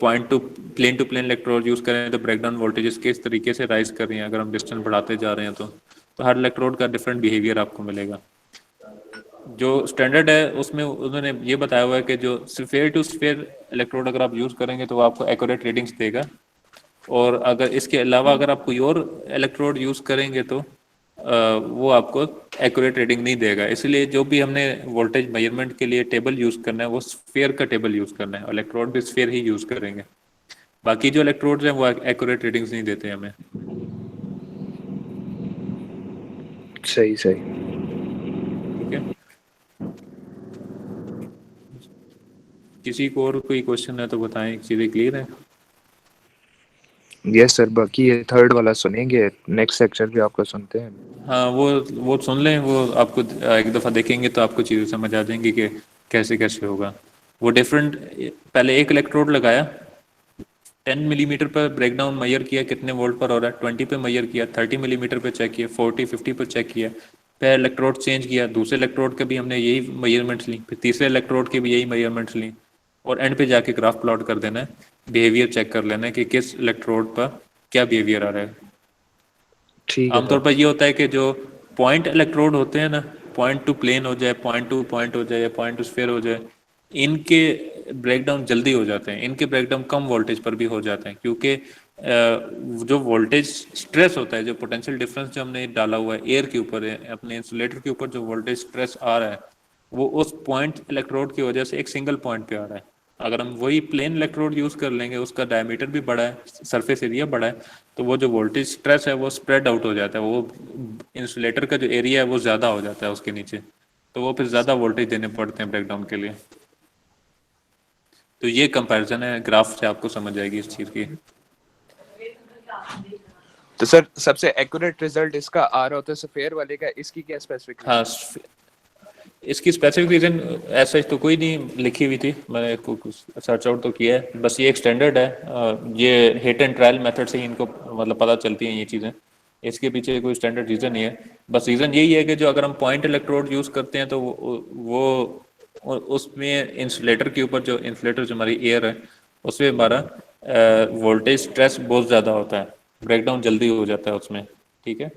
point to plane electrode use करें तो ब्रेकडाउन वोल्टेजेस किस तरीके से राइज कर रही हैं, अगर हम डिस्टेंस बढ़ाते जा रहे हैं तो हर इलेक्ट्रोड का डिफरेंट बिहेवियर आपको मिलेगा। जो स्टैंडर्ड है उसमें उन्होंने ये बताया हुआ है कि जो स्फीयर टू स्फीयर इलेक्ट्रोड अगर आप यूज़ करेंगे तो वो आपको एक्यूरेट रीडिंग्स देगा, और अगर इसके अलावा अगर आप कोई और इलेक्ट्रोड यूज़ करेंगे तो वो आपको एक्यूरेट रीडिंग नहीं देगा। इसलिए जो भी हमने वोल्टेज मेजरमेंट के लिए टेबल यूज़ करना है वो स्फीयर का टेबल यूज़ करना है, और इलेक्ट्रोड भी स्फीयर ही यूज़ करेंगे। बाकी जो इलेक्ट्रोड्स हैं वो एक्यूरेट रीडिंग्स नहीं देते हमें। सही सही। ठीक है, किसी को और कोई क्वेश्चन है तो बताएं, चीज़ें क्लियर है? यस सर, बाकी ये थर्ड वाला सुनेंगे, नेक्स्ट सेक्शन भी आपका सुनते हैं। हाँ, वो सुन लें, वो आपको एक दफ़ा देखेंगे तो आपको चीज़ें समझ आ जाएंगी कि कैसे कैसे होगा। वो डिफरेंट, पहले एक इलेक्ट्रोड लगाया, 10 मिलीमीटर पर ब्रेकडाउन मेजर किया कितने वोल्ट पर हो रहा है, 20 पे मेजर किया, 30 मिलीमीटर पे चेक किया, 40-50 पर चेक किया, फिर इलेक्ट्रोड चेंज किया, दूसरे इलेक्ट्रोड के भी हमने यही मेजरमेंट्स ली, फिर तीसरे इलेक्ट्रोड के भी यही मेजरमेंट्स ली, और एंड पे जाके ग्राफ प्लॉट कर देना है, बिहेवियर चेक कर लेना है कि किस इलेक्ट्रोड पर क्या बिहेवियर आ रहा है। ठीक है। आमतौर पर ये होता है कि जो पॉइंट इलेक्ट्रोड होते हैं ना, पॉइंट टू प्लेन हो जाए, पॉइंट टू पॉइंट हो जाए या पॉइंट टू स्फीयर हो जाए, इनके ब्रेकडाउन जल्दी हो जाते हैं, इनके ब्रेकडाउन कम वोल्टेज पर भी हो जाते हैं, क्योंकि जो वोल्टेज स्ट्रेस होता है, जो पोटेंशियल डिफरेंस जो हमने डाला हुआ है एयर के ऊपर है, अपने इंसुलेटर के ऊपर जो वोल्टेज स्ट्रेस आ रहा है वो उस पॉइंट इलेक्ट्रोड की वजह से एक सिंगल पॉइंट पे आ रहा है। अगर हम वही प्लेन इलेक्ट्रोड यूज कर लेंगे, उसका डायमीटर भी बड़ा है, सरफेस एरिया बड़ा है, तो वो जो वोल्टेज स्ट्रेस है वो स्प्रेड आउट हो जाता है, वो इंसुलेटर का जो एरिया है वो ज़्यादा हो जाता है उसके नीचे, तो वो फिर ज़्यादा वोल्टेज देने पड़ते हैं ब्रेकडाउन के लिए। तो ये कंपैरिजन है, ग्राफ से आपको समझ आएगी इस चीज़ की। तो सर सबसे एक्यूरेट रिजल्ट इसका आ रहा होता है सफेयर वाले का, इसकी क्या स्पेसिफिक? हाँ, इसकी स्पेसिफिक रीजन ऐसा तो कोई नहीं लिखी हुई थी, मैंने सर्च आउट तो किया है, बस ये एक स्टैंडर्ड है, ये हिट एंड ट्रायल मेथड से ही इनको मतलब पता चलती हैं ये चीज़ें, इसके पीछे कोई स्टैंडर्ड रीज़न नहीं है। बस रीज़न यही है कि जो अगर हम पॉइंट इलेक्ट्रोड यूज़ करते हैं तो वो उसमें इंसुलेटर के ऊपर, जो इंसुलेटर जो हमारी एयर है उसमें हमारा वोल्टेज स्ट्रेस बहुत ज़्यादा होता है, ब्रेकडाउन जल्दी हो जाता है उसमें। ठीक है,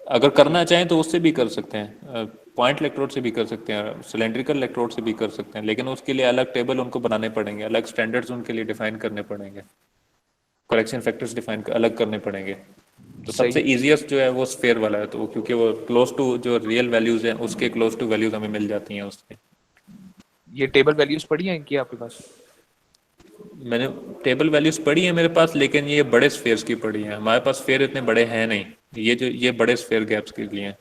अगर करना चाहें तो उससे भी कर सकते हैं, पॉइंट इलेक्ट्रोड से भी कर सकते हैं, सिलेंड्रिकल इलेक्ट्रोड से भी कर सकते हैं, लेकिन उसके लिए अलग टेबल उनको बनाने पड़ेंगे, अलग स्टैंडर्ड्स उनके लिए डिफाइन करने पड़ेंगे, करेक्शन फैक्टर्स डिफाइन अलग करने पड़ेंगे। तो सबसे इजीएस्ट जो है वो स्फेयर वाला है, तो क्योंकि वो क्लोज टू जो रियल वैल्यूज हैं उसके क्लोज टू वैल्यूज हमें मिल जाती हैं उससे। ये टेबल वैल्यूज पढ़ी हैं इनकी आपके पास? मैंने टेबल वैल्यूज पढ़ी है मेरे पास, लेकिन ये बड़े स्फेयर्स की पढ़ी है, हमारे पास स्फेयर इतने बड़े हैं नहीं, ये बड़े स्फेयर गैप्स के लिए हैं।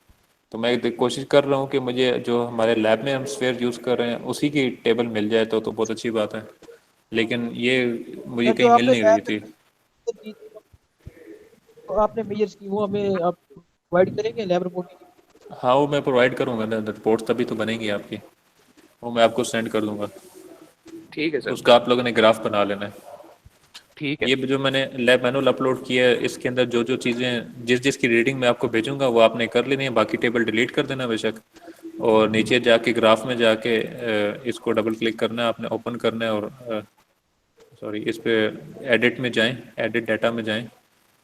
तो मैं कोशिश कर रहा हूँ कि मुझे जो हमारे लैब में हम स्फेयर यूज़ कर रहे हैं उसी की टेबल मिल जाए तो बहुत अच्छी बात है, लेकिन ये मुझे कहीं मिल नहीं रही थी। तो आपने मेजर्स की वो हमें आप प्रोवाइड करेंगे लैब रिपोर्ट की? हाँ, वो मैं प्रोवाइड करूँगा ना, रिपोर्ट तभी तो बनेगी आपकी, वो मैं आपको सेंड कर दूँगा। ठीक है सर, उसका आप लोगों ने ग्राफ बना लेना है। ठीक है। ये जो मैंने लैब मैनुअल अपलोड किया है इसके अंदर जो जो चीज़ें जिसकी रीडिंग मैं आपको भेजूंगा वो आपने कर लेनी है, बाकी टेबल डिलीट कर देना बेशक, और नीचे जाके ग्राफ में जाके इसको डबल क्लिक करना है आपने, ओपन करना है, और सॉरी इस पे एडिट में जाएं, एडिट डाटा में जाएं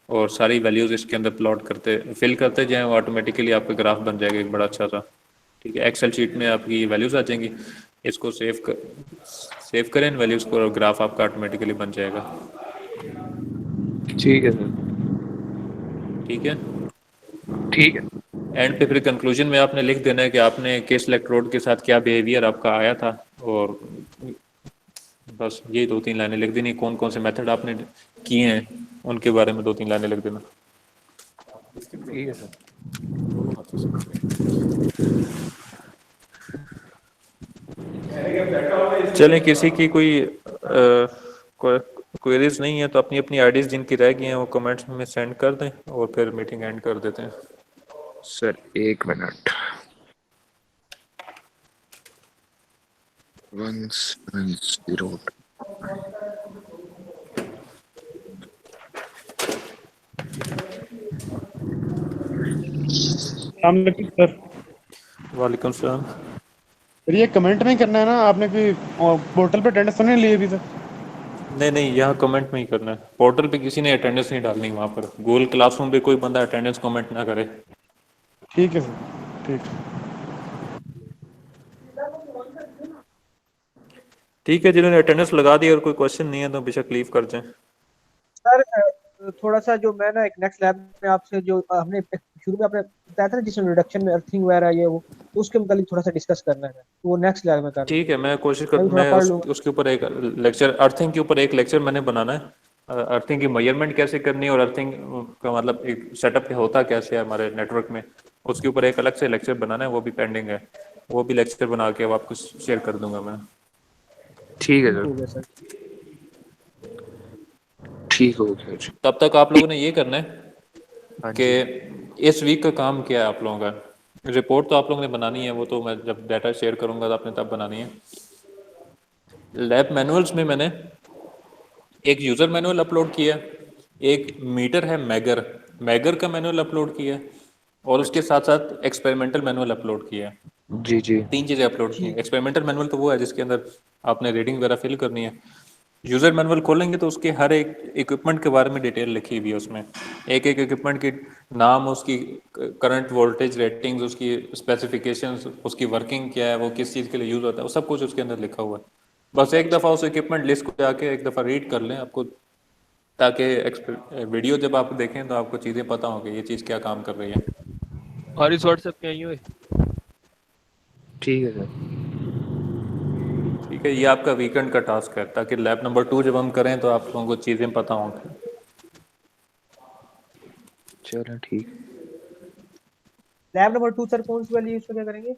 और सारी वैल्यूज़ इसके अंदर प्लॉट करते फिल करते जाएं, वो ऑटोमेटिकली आपका ग्राफ बन जाएगा एक बड़ा अच्छा सा। ठीक है, एक्सेल शीट में आपकी वैल्यूज़ आ जाएंगी, इसको सेव करें वैल्यूज़ को, और ग्राफ आपका ऑटोमेटिकली बन जाएगा। ठीक है सर, ठीक है, ठीक है। एंड पे फिर कंक्लूजन में आपने लिख देना है कि आपने किस इलेक्ट्रोड के साथ क्या बिहेवियर आपका आया था, और बस ये 2-3 लाइनें लिख देनी, कौन कौन से मेथड आपने किए हैं उनके बारे में 2-3 लाइनें लिख देना। ठीक है सर। चलें, किसी की कोई क्वेरीज नहीं है तो अपनी अपनी आईडीज जिनकी रह गई हैं वो कमेंट्स में सेंड कर दें और फिर मीटिंग एंड कर देते हैं। Sir 1 minute, 170। सर वालेकुम सलाम। सर ये कमेंट में करना है ना, आपने कोई पोर्टल पे अटेंडेंस तो नहीं ली अभी तक? नहीं नहीं, यहाँ कमेंट में ही करना है, पोर्टल पे किसी ने अटेंडेंस नहीं डालनी, वहाँ पर गूगल क्लासरूम पे कोई बंदा अटेंडेंस कमेंट ना करे। ठीक है सर, ठीक। ठीक है, जिन्होंने अटेंडेंस लगा दी और कोई क्वेश्चन नहीं है तो बेशक लीव कर जाएं। सर थोड़ा सा जो मैं ना एक नेक्स्ट लैब में आपसे जो हमने शुरू में आपने बताया था ना जिसमें रिडक्शन में अर्थिंग वगैरह ये वो, तो उसके मुताबिक थोड़ा सा डिस्कस करना है, तो वो नेक्स्ट लैब में करना है। ठीक है, मैं कोशिश कर मैं उसके ऊपर एक लेक्चर, अर्थिंग के ऊपर एक लेक्चर मैंने बनाना है, अर्थिंग की मेजरमेंट कैसे करनी है और अर्थिंग का मतलब एक सेटअप होता कैसे है हमारे नेटवर्क में, उसके ऊपर एक अलग से लेक्चर बनाना है, वो भी पेंडिंग है, वो भी लेक्चर बना के आपको शेयर कर दूंगा मैं। ठीक है सर, ठीक हो गया। तब तक आप लोगों ने ये करना है कि इस वीक का काम क्या है आप लोगों का, रिपोर्ट तो आप लोगों ने बनानी है, वो तो मैं जब डाटा शेयर करूंगा तो आपने तब बनानी है। लैब मैनुअल्स में मैंने एक यूज़र मैनुअल अपलोड किया, एक मीटर है मैगर का मैनुअल अपलोड किया, और उसके साथ साथ एक्सपेरिमेंटल मैनुअल अपलोड किया। जी जी, 3 चीज़ें अपलोड की हैं। एक्सपेरिमेंटल मैनुअल तो वो है जिसके अंदर आपने रीडिंग वगैरह फिल करनी है, यूज़र मैनुअल खोलेंगे तो उसके हर एक इक्विपमेंट के बारे में डिटेल लिखी हुई है उसमें, एक एक इक्विपमेंट की नाम, उसकी करंट वोल्टेज रेटिंग्स, उसकी स्पेसिफिकेशंस, उसकी वर्किंग क्या है, वो किस चीज़ के लिए यूज़ होता है, वो सब कुछ उसके अंदर लिखा हुआ है। बस एक दफ़ा उस इक्विपमेंट लिस्ट को जाके एक दफ़ा रीड कर लें आपको, ताकि वीडियो जब आप देखें तो आपको चीज़ें पता हों कि ये चीज़ क्या काम कर रही है। और इस व्हाट्सएप पे आई हुए। ठीक है सर। ठीक है, ये आपका वीकेंड का टास्क है, ताकि लैब नंबर 2 जब हम करें तो आप लोगों को चीज़ें पता होंगी। चलो ठीक। लैब नंबर 2 सर कौन सी वाली है, उसको क्या करेंगे?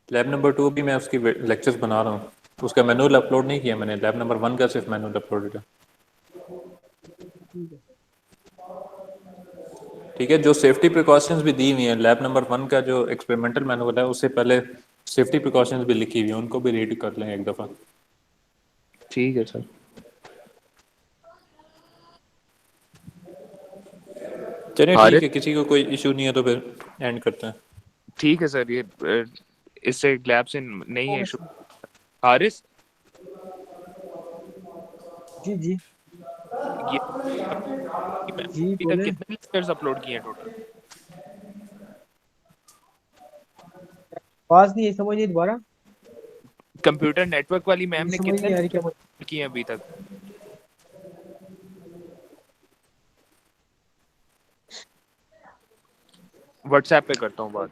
लैब नंबर 2 भी मैं उसकी लेक्चर्स बना रहा हूँ, उसका मैनुअल अपलोड नहीं किया मैंने, लैब नंबर 1 का सिर्फ मैनुअल अपलोडेड है। ठीक है, जो सेफ्टी प्रिकॉशंस भी दी हुई हैं, लैब नंबर 1 का जो एक्सपेरिमेंटल मैनुअल है उससे पहले सेफ्टी प्रिकॉशंस भी लिखी हुई हैं, उनको भी रीड कर लें एक दफ़ा। ठीक है सर। चलिए ठीक हारिस है, किसी को कोई इशू नहीं है तो फिर एंड करते हैं। ठीक है सर, ये इससे लैब से नहीं है इशू। हारिस जी जी ये जी अभी तक बोले। कितने लेक्चर्स अपलोड किए हैं टोटल? पास नहीं है, समझ नहीं दोबारा। कंप्यूटर नेटवर्क वाली मैम मुझे ने समझ कितने नहीं आ रही क्या लेक्चर किए हैं अभी तक? व्हाट्सएप पे करता हूँ बात।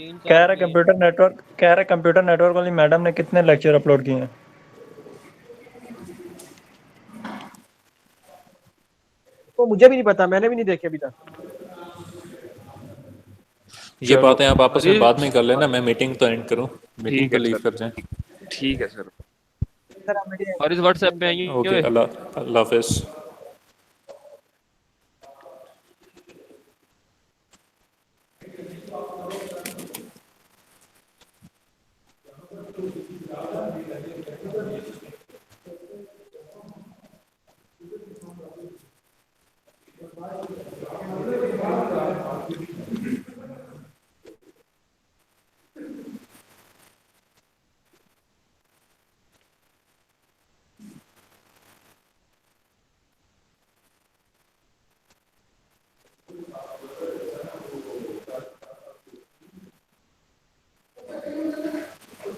कह रहे कंप्यूटर नेटवर्क वाली मैडम ने कितने लेक्चर अपलोड किए हैं? वो मुझे भी नहीं पता, मैंने भी नहीं देखे अभी तक। ये चलो बातें आप आपस में अरे बाद में कर लेना, मैं मीटिंग तो एंड करूँ, मीटिंग ठीक तो है लीव सर। कर जाएं। ठीक है सर। सर आप मेरी और इस व्हाट्सएप पे आई ओके, हुए। अल्लाह अल्लाह हाफिज़।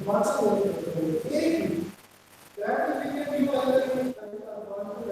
Once